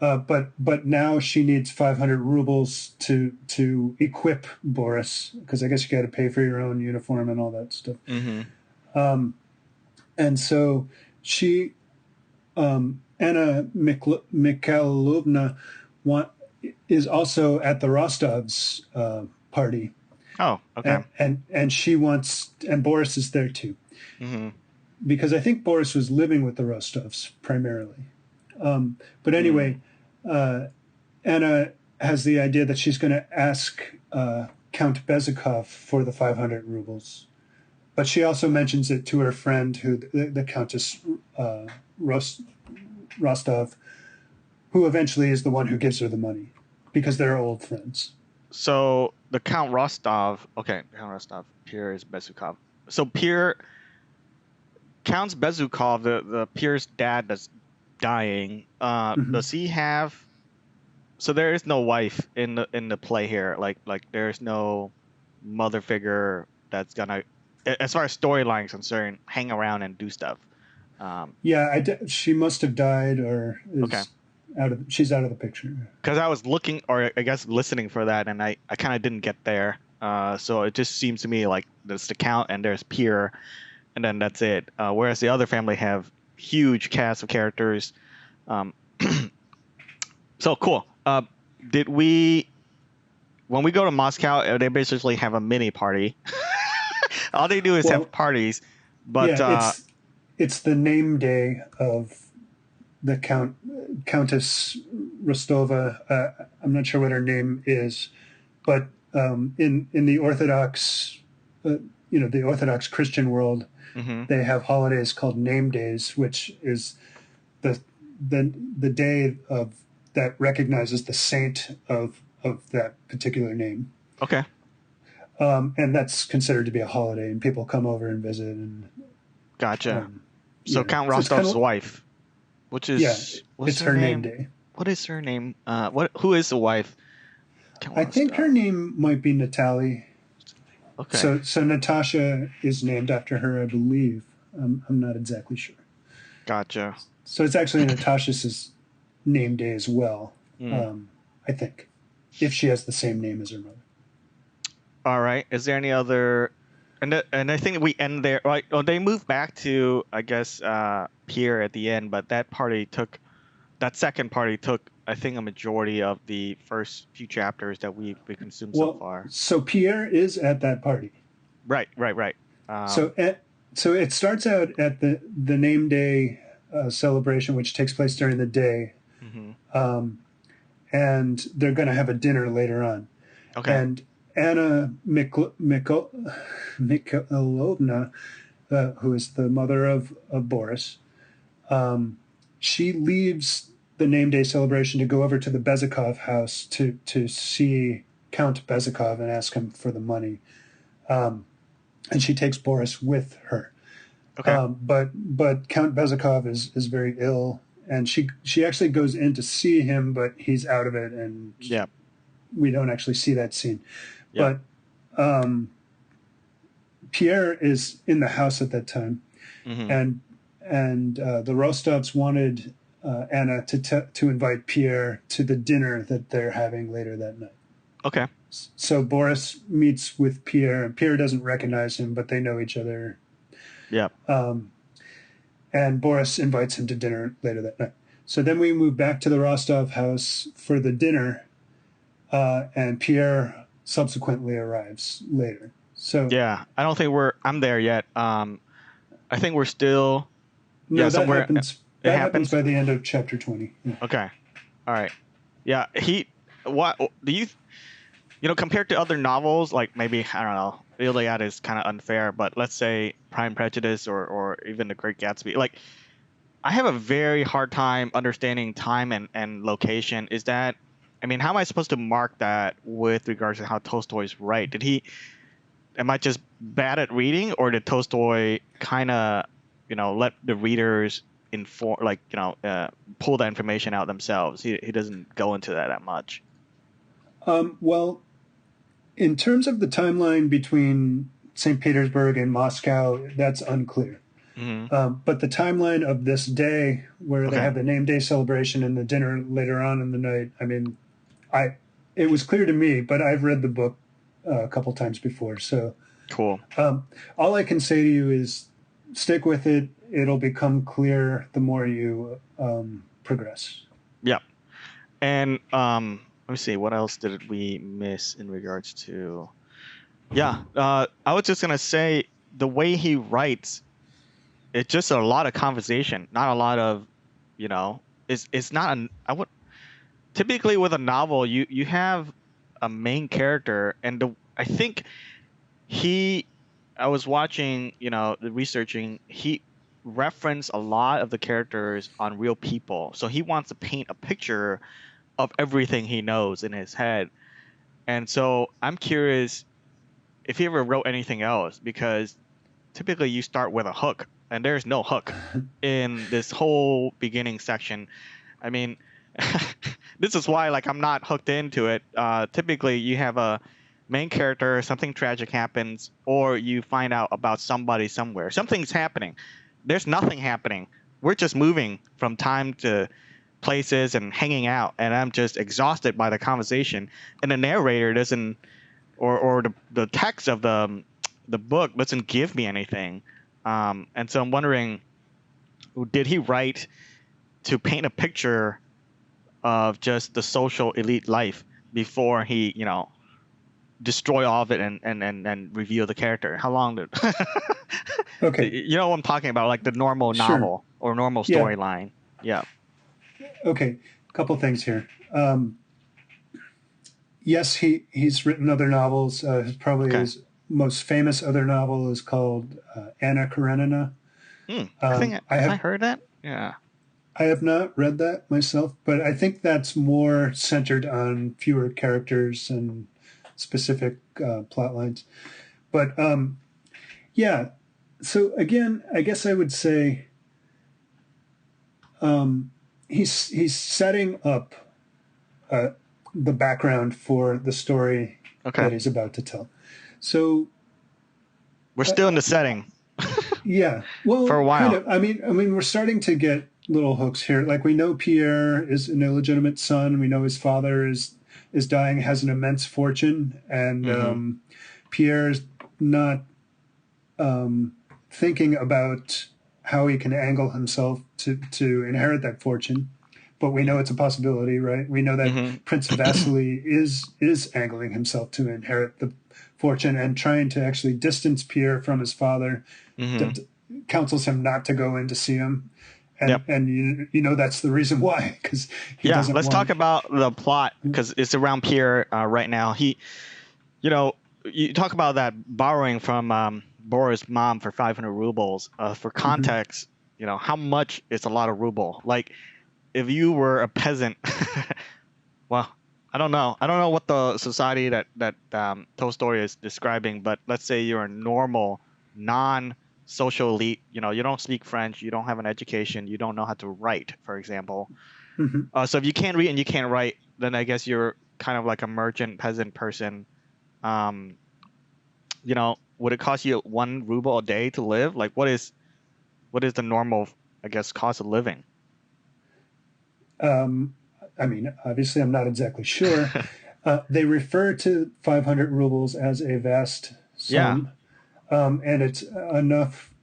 But now she needs 500 rubles to equip Boris, because I guess you got to pay for your own uniform and all that stuff. And so she, Anna Mikhailovna, is also at the Rostovs' party. Oh, okay. And she wants, and Boris is there too, because I think Boris was living with the Rostovs primarily. But anyway, Anna has the idea that she's going to ask Count Bezukhov for the 500 rubles. But she also mentions it to her friend, the Countess Rostov, who eventually is the one who gives her the money, because they're old friends. So the Count Rostov, Count Rostov, Pierre is Bezukhov. So Count Bezukhov, the Pierre's dad that's dying, does he have? So there is no wife in the play here. Like there's no mother figure that's gonna, as far as storyline is concerned, hang around and do stuff. She must have died or is she's out of the picture. Because I was looking, or I guess listening for that, and I kind of didn't get there. So it just seems to me like there's the Count and there's Pierre, and then that's it. Whereas the other family have huge cast of characters. So cool. When we go to Moscow, they basically have a mini party. All they do is have parties, but it's the name day of the Countess Rostova. I'm not sure what her name is, but in the Orthodox, the Orthodox Christian world, they have holidays called name days, which is the day of that recognizes the saint of that particular name. Okay. And that's considered to be a holiday, and people come over and visit. And gotcha. So Count Rostov's wife, which is it's her name day. What is her name? Who is the wife? I think her name might be Natalie. Okay. So Natasha is named after her, I believe. I'm not exactly sure. Gotcha. So it's actually Natasha's name day as well. I think, if she has the same name as her mother. All right. Is there any other? And I think we end there. Right? Oh, they moved back to, I guess, Pierre at the end, but that second party took, I think, a majority of the first few chapters that we consumed so far. So Pierre is at that party. Right. So it starts out at the name day celebration, which takes place during the day, and they're going to have a dinner later on. Okay. And Anna Mikhailovna, who is the mother of Boris, she leaves the name day celebration to go over to the Bezukhov house to see Count Bezukhov and ask him for the money. And she takes Boris with her. Okay. But Count Bezukhov is very ill, and she actually goes in to see him, but he's out of it, and we don't actually see that scene. But Pierre is in the house at that time, and the Rostovs wanted Anna to invite Pierre to the dinner that they're having later that night. Okay. So Boris meets with Pierre, and Pierre doesn't recognize him, but they know each other. Yeah. And Boris invites him to dinner later that night. So then we move back to the Rostov house for the dinner, and Pierre subsequently arrives later. So yeah, I don't think I'm there yet. I think we're still. No, that somewhere. That happens by the end of chapter 20. Yeah. Okay. All right. Yeah. What do you? Compared to other novels, like maybe, I don't know, Iliad is kind of unfair, but let's say Pride and Prejudice or even The Great Gatsby, like, I have a very hard time understanding time and location. Is that, how am I supposed to mark that with regards to how Tolstoy's write? Am I just bad at reading, or did Tolstoy kind of let the readers inform, pull that information out themselves. He doesn't go into that much. Well, in terms of the timeline between St. Petersburg and Moscow, that's unclear. But the timeline of this day, where they have the name day celebration and the dinner later on in the night, I mean, it was clear to me, but I've read the book a couple times before. So Cool. All I can say to you is stick with it. It'll become clear the more you progress. Yeah. And let me see, what else did we miss in regards to? Yeah, I was just gonna say the way he writes, it's just a lot of conversation, not a lot of, it's not I would typically with a novel you have a main character, and I think I was watching, the researching, he referenced a lot of the characters on real people, so he wants to paint a picture of everything he knows in his head. And so I'm curious if he ever wrote anything else, because typically you start with a hook, and there's no hook in this whole beginning section. I mean, this is why I'm not hooked into it. Typically you have a main character, something tragic happens, or you find out about somebody somewhere. Something's happening. There's nothing happening. We're just moving from time to places and hanging out, and I'm just exhausted by the conversation. And the narrator doesn't, or the text of the book doesn't give me anything. And so I'm wondering, did he write to paint a picture of just the social elite life before he, destroy all of it and reveal the character? How long did Okay. You know what I'm talking about, like the normal novel or normal storyline. Yeah. Okay, a couple things here. Yes, he's written other novels. Probably his most famous other novel is called Anna Karenina. I think I heard that. Yeah. I have not read that myself, but I think that's more centered on fewer characters and specific plot lines. But yeah, so again, I guess I would say he's setting up the background for the story that he's about to tell. So we're still in the setting. Yeah, well, for a while. Kind of. I mean, we're starting to get little hooks here. Like, we know Pierre is an illegitimate son. We know his father is dying, has an immense fortune, and Pierre's not thinking about how he can angle himself to inherit that fortune. But we know it's a possibility, right? We know that Prince Vasily is angling himself to inherit the fortune and trying to actually distance Pierre from his father. Counsels him not to go in to see him. And that's the reason why, because he doesn't let's talk about the plot, because it's around Pierre right now. He, you talk about that borrowing from Boris' mom for 500 rubles. For context, how much is a lot of ruble? Like, if you were a peasant, well, I don't know what the society that Tolstoy is describing, but let's say you're a normal, non-social elite. You don't speak French, you don't have an education, you don't know how to write, for example. So if you can't read and you can't write, then I guess you're kind of like a merchant peasant person. Would it cost you 1 ruble a day to live? Like, what is the normal, I guess, cost of living? I mean, obviously, I'm not exactly sure. They refer to 500 rubles as a vast sum, and it's enough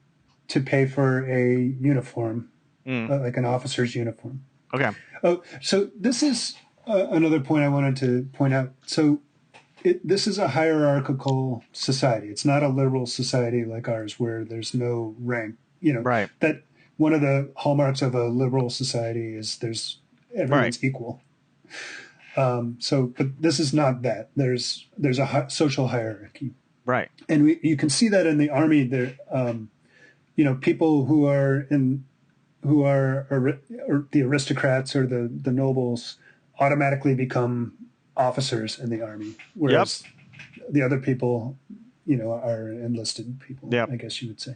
to pay for a uniform, like an officer's uniform. Okay. Oh, so this is another point I wanted to point out. So this is a hierarchical society. It's not a liberal society like ours where there's no rank. Right. That one of the hallmarks of a liberal society is everyone's equal. But this is not that. There's a social hierarchy. Right. And you can see that in the army. There, people who are the aristocrats or the nobles automatically become officers in the army, whereas the other people, are enlisted people. I guess you would say.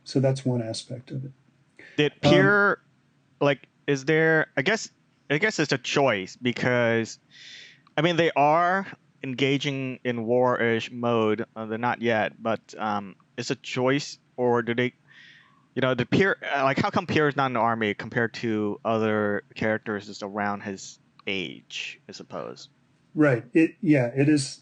So that's one aspect of it. Did Pierre like? Is there? I guess it's a choice because I mean they are engaging in war-ish mode. They're not yet, but it's a choice, or do they? You know, the Pierre, like, how come Pierre is not in the army compared to other characters just around his age, I suppose? Right. It is.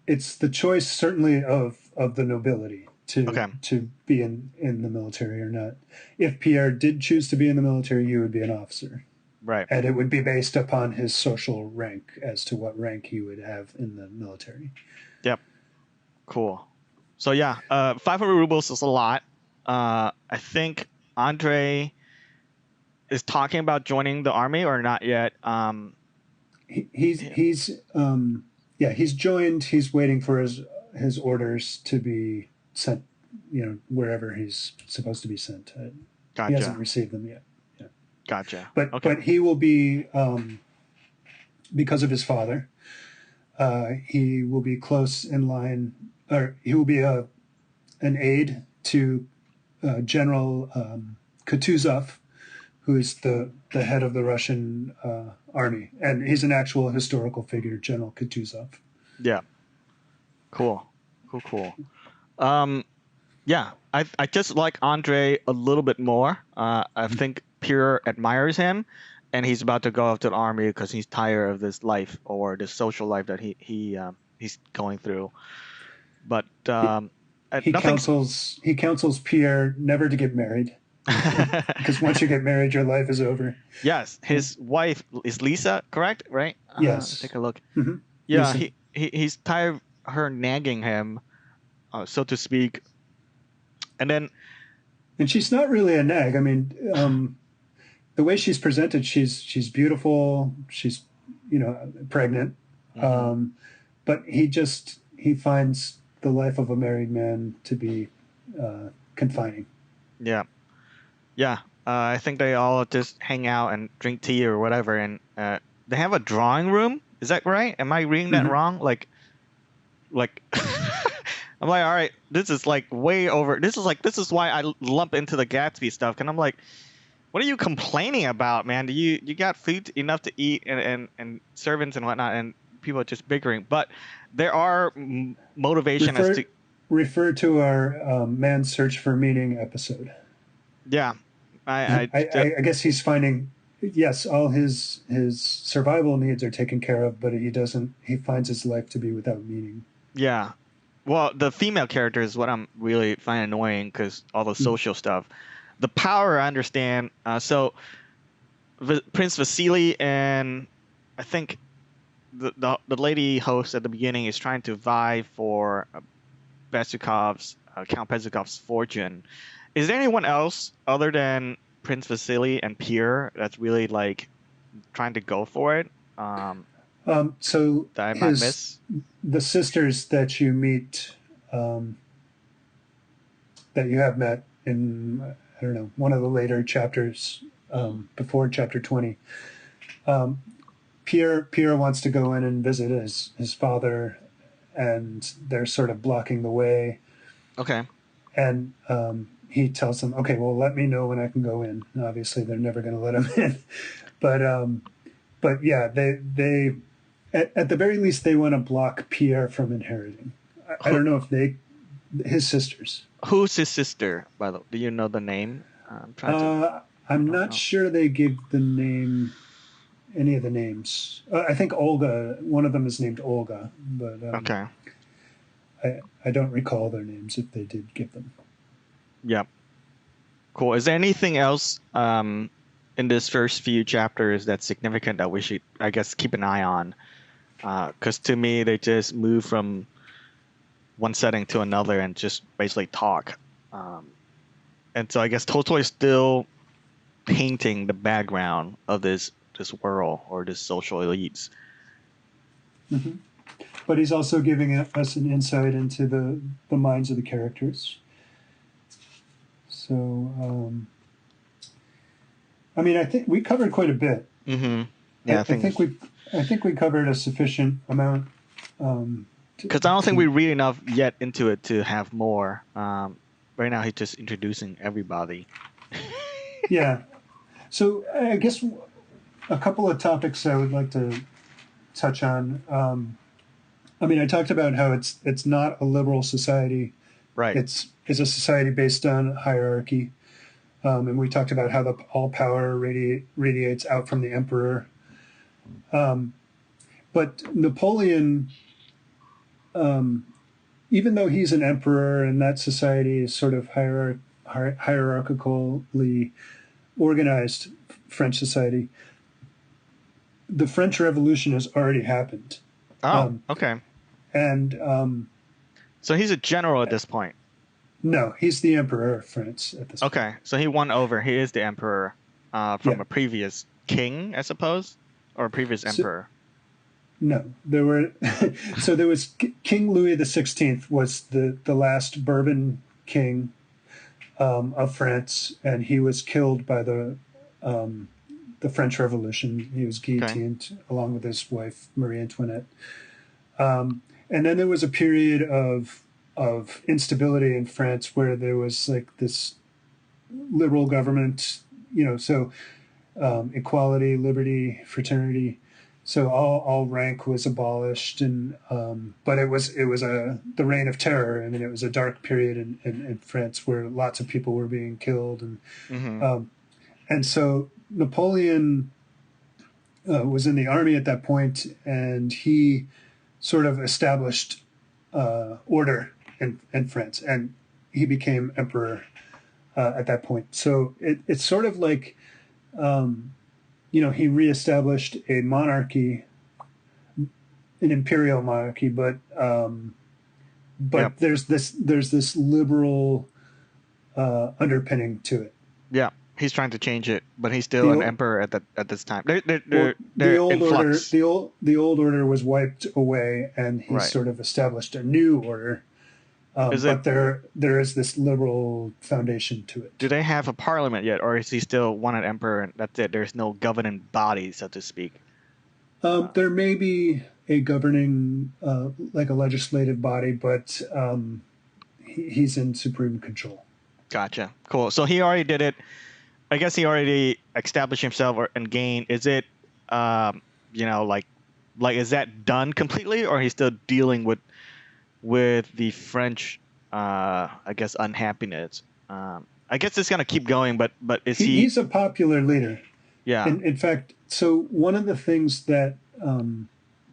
It's the choice certainly of the nobility Okay, to be in the military or not. If Pierre did choose to be in the military, you would be an officer, right. and it would be based upon his social rank as to what rank he would have in the military. Yep. Cool. So yeah, 500 rubles is a lot. I think Andre is talking about joining the army or not yet. He's joined. He's waiting for his orders to be sent, wherever he's supposed to be sent. He hasn't Gotcha. received them yet. Yeah. Gotcha. But Okay. he will be, because of his father, he will be close in line, or he will be an aide to General Kutuzov, who is the head of the Russian army, and he's an actual historical figure, General Kutuzov. Yeah. Cool. Cool. Yeah, I just like Andre a little bit more. I think Pierre admires him, and he's about to go off to the army because he's tired of this life or this social life that he's going through. But He counsels Pierre never to get married, because once you get married, your life is over. Yes, his wife is Lisa, correct? Right? Yes. Take a look. Mm-hmm. Yeah, Lisa. he's tired of her nagging him, so to speak. And she's not really a nag. I mean, the way she's presented, she's beautiful. She's pregnant, but he finds the life of a married man to be confining. yeah. I think they all just hang out and drink tea or whatever, and they have a drawing room. Is that right? Am I reading that wrong? Like, I'm like, all right, this is like way over. This is why I lump into the Gatsby stuff, and I'm like, what are you complaining about, man? You got food enough to eat and servants and whatnot, and people are just bickering. But there are motivation as to refer to our Man's Search for Meaning episode. Yeah, I guess he's finding, yes, all his survival needs are taken care of, but he finds his life to be without meaning. Yeah. Well, the female character is what I'm really finding annoying because all the social stuff. The power, I understand. So Prince Vasily and I think the lady host at the beginning is trying to vie for Count Bezukov's fortune. Is there anyone else other than Prince Vasily and Pierre that's really like trying to go for it? So that I might miss? The sisters that you meet, that you have met in, I don't know, one of the later chapters, before chapter 20. Pierre wants to go in and visit his father, and they're sort of blocking the way. Okay. And he tells them, okay, well, let me know when I can go in. Obviously, they're never going to let him in. But yeah, they at the very least, they want to block Pierre from inheriting. I don't know if his sisters. Who's his sister, by the way? Do you know the name? I'm not sure they give any of the names. I think Olga, one of them is named Olga, but okay. I don't recall their names if they did give them. Yep. Cool. Is there anything else in this first few chapters that's significant that we should, I guess, keep an eye on? Because to me, they just move from one setting to another and just basically talk. And so I guess Tolstoy is still painting the background of this world or this social elites. Mm-hmm. But he's also giving us an insight into the minds of the characters. So, I mean, I think we covered quite a bit. Mm-hmm. Yeah, I think we covered a sufficient amount. Because I don't think we read enough yet into it to have more. But Right now, he's just introducing everybody. Yeah. So I guess a couple of topics I would like to touch on. I mean, I talked about how it's not a liberal society. Right. It's a society based on hierarchy, and we talked about how all power radiates out from the emperor. But Napoleon, even though he's an emperor and that society is sort of hierarchically organized, French society, the French Revolution has already happened. Oh, okay. And so he's a general at this point. No, he's the emperor of France at this point. Okay, so he won over. He is the emperor from a previous king, I suppose, or a previous emperor. No, there were. So there was King Louis XVI was the last Bourbon king of France, and he was killed by the French Revolution. He was guillotined along with his wife Marie Antoinette. And then there was a period of instability in France where there was like this liberal government, so equality, liberty, fraternity. So all rank was abolished, and but it was the reign of terror. I mean, it was a dark period in France where lots of people were being killed, and so Napoleon was in the army at that point, and he sort of established order in France, and he became emperor at that point. So it's sort of like. He reestablished a monarchy, an imperial monarchy, but there's this liberal underpinning to it. Yeah, he's trying to change it, but he's still an emperor at this time. They're the old in order, flux. the old order was wiped away, and he sort of established a new order. But there is this liberal foundation to it. Do they have a parliament yet, or is he still one emperor and that's it? There's no governing body, so to speak. There may be a governing, like a legislative body, but he's in supreme control. Gotcha. Cool. So he already did it. I guess he already established himself and gained. Is it, like is that done completely, or he's still dealing with the French, I guess, unhappiness? I guess it's gonna keep going, but is he? He's a popular leader. Yeah. In fact, so one of the things that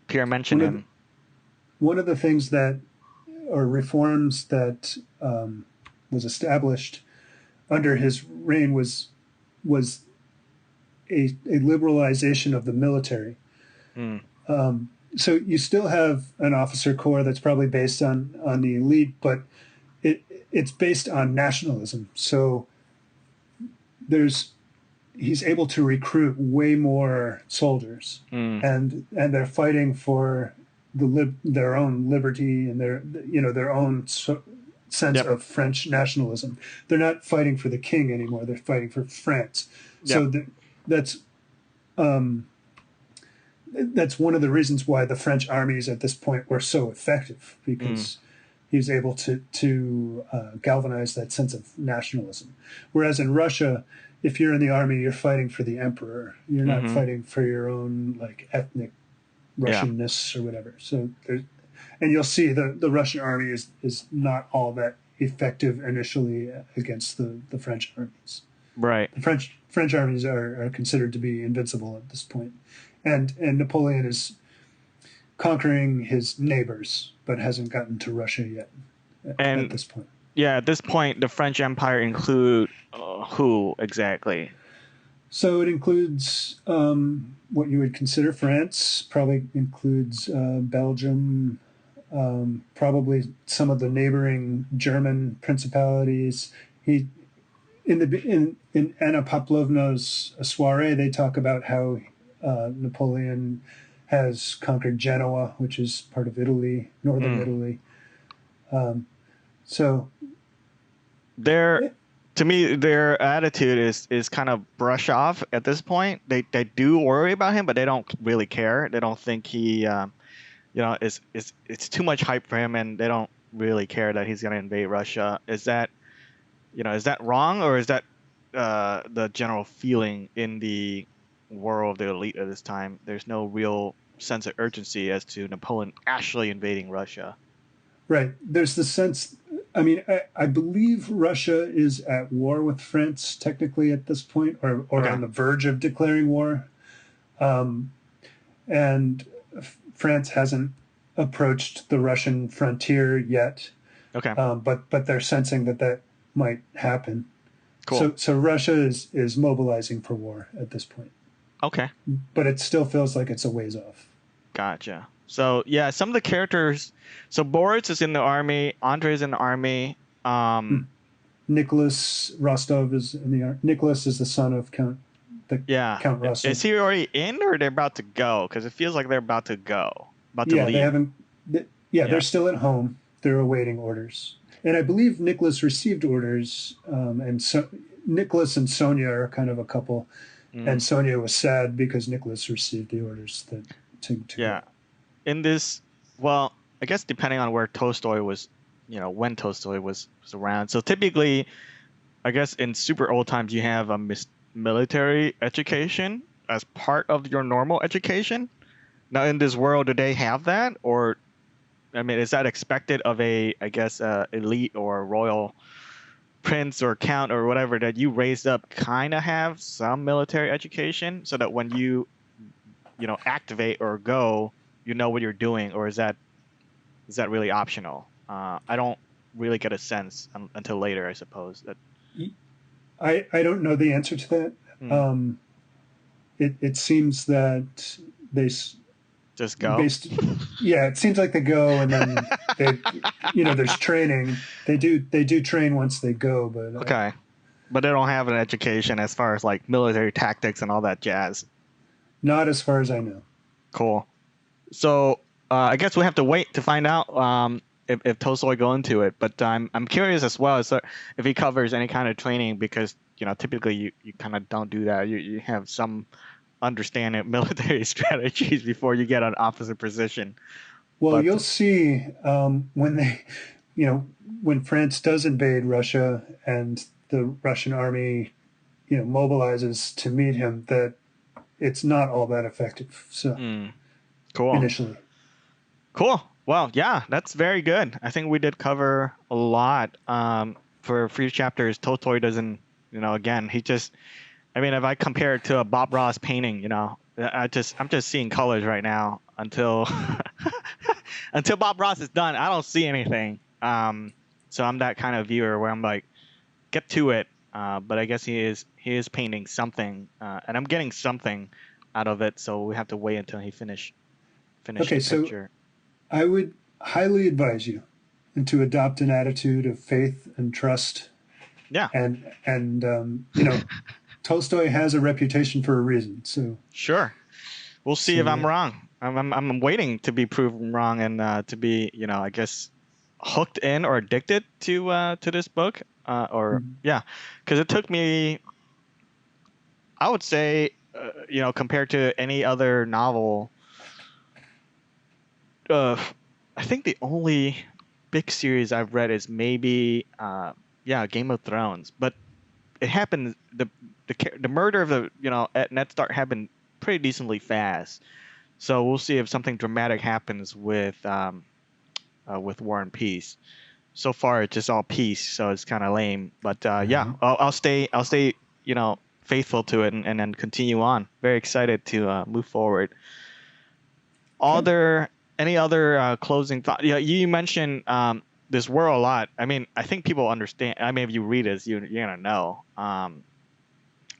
Pierre mentioned him. One of the things that, or reforms that was established under his reign was a liberalization of the military. So you still have an officer corps that's probably based on the elite, but it's based on nationalism. So he's able to recruit way more soldiers, and they're fighting for their own liberty and their own sense of French nationalism. They're not fighting for the king anymore. They're fighting for France. So that's one of the reasons why the French armies at this point were so effective, because he was able to galvanize that sense of nationalism. Whereas in Russia, if you're in the army, you're fighting for the emperor. You're not fighting for your own like ethnic Russianness or whatever. So and you'll see the Russian army is not all that effective initially against the French armies. Right. The French armies are considered to be invincible at this point. And Napoleon is conquering his neighbors, but hasn't gotten to Russia yet at this point. Yeah, at this point, the French Empire include who exactly? So it includes what you would consider France, probably includes Belgium, probably some of the neighboring German principalities. In Anna Pavlovna's soiree, they talk about how Napoleon has conquered Genoa, which is part of Italy, northern Italy. To me, their attitude is kind of brush off at this point. They do worry about him, but they don't really care. They don't think he, it's too much hype for him, and they don't really care that he's going to invade Russia. Is that is that wrong, or is that the general feeling in the world of the elite at this time? There's no real sense of urgency as to Napoleon actually invading Russia. Right. There's the sense. I mean, I believe Russia is at war with France technically at this point, or Okay. on the verge of declaring war. Um, and France hasn't approached the Russian frontier yet, Okay. but they're sensing that that might happen. Cool. So Russia is mobilizing for war at this point, Okay. but it still feels like it's a ways off. Gotcha. So yeah, some of the characters. So Boris is in the army. Andre is in the army. Nicholas Rostov is in the Nicholas is the son of Yeah. Count Rostov. Is he already in, or they're about to go? Because it feels like they're about to go, about to Yeah, leave. they haven't. They're still at home. They're awaiting orders, and I believe Nicholas received orders. And so Nicholas and Sonia are kind of a couple, and Sonia was sad because Nicholas received the orders to Yeah. go. In this, well, I guess depending on where Tolstoy was, when Tolstoy was around. So typically, I guess in super old times, you have a military education as part of your normal education. Now, in this world, do they have that? Or, I mean, is that expected of a, I guess, elite or royal prince or count or whatever that you raised up kind of have some military education so that when you, activate or go, you know what you're doing? Or is that really optional? I don't really get a sense until later, I suppose. That I don't know the answer to that. It seems that they just go. Yeah, it seems like they go, and then there's training. They do train once they go, but okay, but they don't have an education as far as like military tactics and all that jazz. Not as far as I know. Cool. So I guess we have to wait to find out if Tolstoy go into it. But I'm curious as well as if he covers any kind of training, because typically you kind of don't do that. You have some understanding of military strategies before you get an officer position. Well, But you'll see when they, when France does invade Russia and the Russian army, mobilizes to meet him, that it's not all that effective. So cool. Initially. Cool. Well, yeah, that's very good. I think we did cover a lot. For a few chapters, Tolstoy doesn't, again, he just, I mean, if I compare it to a Bob Ross painting, I'm just seeing colors right now until until Bob Ross is done. I don't see anything. So I'm that kind of viewer where I'm like, get to it. But I guess he is painting something, and I'm getting something out of it. So we have to wait until he finish the picture. So I would highly advise you to adopt an attitude of faith and trust. Yeah. And Tolstoy has a reputation for a reason. So sure, we'll see if I'm wrong. I'm waiting to be proven wrong and to be, I guess, hooked in or addicted to this book. Because it took me, I would say, compared to any other novel, I think the only big series I've read is maybe, Game of Thrones. But it happened, the murder of at Ned Stark happened pretty decently fast. So we'll see if something dramatic happens with War and Peace. So far, it's just all peace, so it's kind of lame. But I'll stay, faithful to it and then continue on. Very excited to move forward. Are there any other closing thoughts? Yeah, you mentioned this world a lot. I mean, I think people understand. I mean, if you read it, you're gonna know.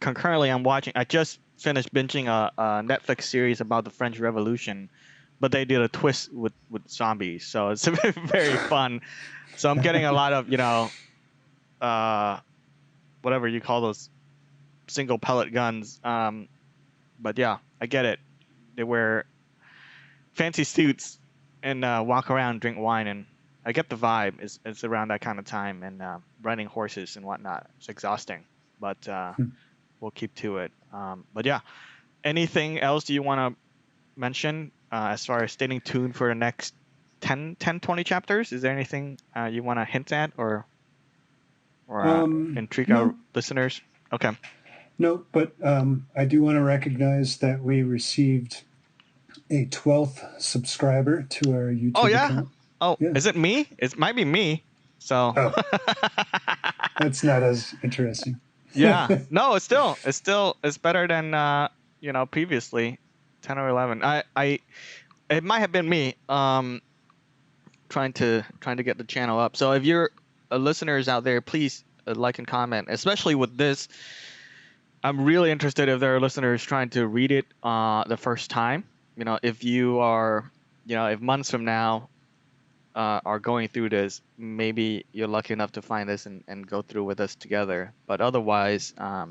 Concurrently, I just finished binging a Netflix series about the French Revolution, but they did a twist with zombies, so it's very fun. So I'm getting a lot of, whatever you call those single pellet guns. But yeah, I get it. They wear fancy suits and walk around, drink wine, and I get the vibe. It's around that kind of time, and riding horses and whatnot. It's exhausting, but we'll keep to it. But yeah, anything else you want to mention as far as staying tuned for the next 10, 20 chapters? Is there anything you want to hint at or? or intrigue No. our listeners? Okay. No, but I do want to recognize that we received a 12th subscriber to our YouTube Oh yeah. account. Oh, Yeah. is it me? It might be me. So. Oh. That's not as interesting. Yeah. No, it's better than previously, 10 or 11. It might have been me trying to get the channel up. So if you're listeners out there, please like and comment, especially with this. I'm really interested if there are listeners trying to read it the first time. If you are, if months from now are going through this, maybe you're lucky enough to find this and go through with us together. But otherwise, I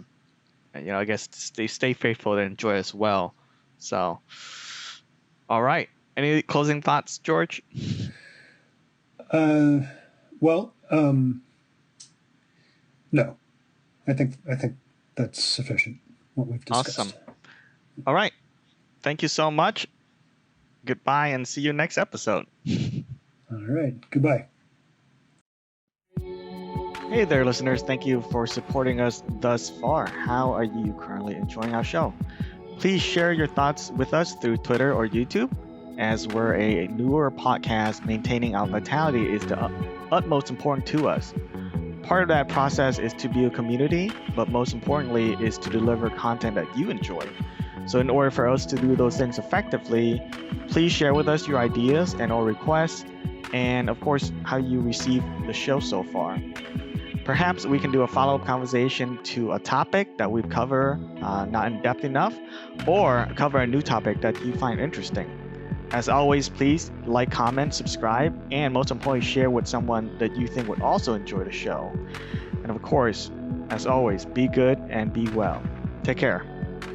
guess stay faithful and enjoy as well. So, all right. Any closing thoughts, George? Well, no. I think that's sufficient. What we've discussed. Awesome. All right. Thank you so much. Goodbye and see you next episode. All right. Goodbye. Hey there, listeners. Thank you for supporting us thus far. How are you currently enjoying our show? Please share your thoughts with us through Twitter or YouTube. As we're a newer podcast, maintaining our vitality is the utmost important to us. Part of that process is to build community, but most importantly is to deliver content that you enjoy. So in order for us to do those things effectively, please share with us your ideas and or requests, and of course, how you receive the show so far. Perhaps we can do a follow-up conversation to a topic that we've covered not in depth enough, or cover a new topic that you find interesting. As always, please like, comment, subscribe, and most importantly, share with someone that you think would also enjoy the show. And of course, as always, be good and be well. Take care.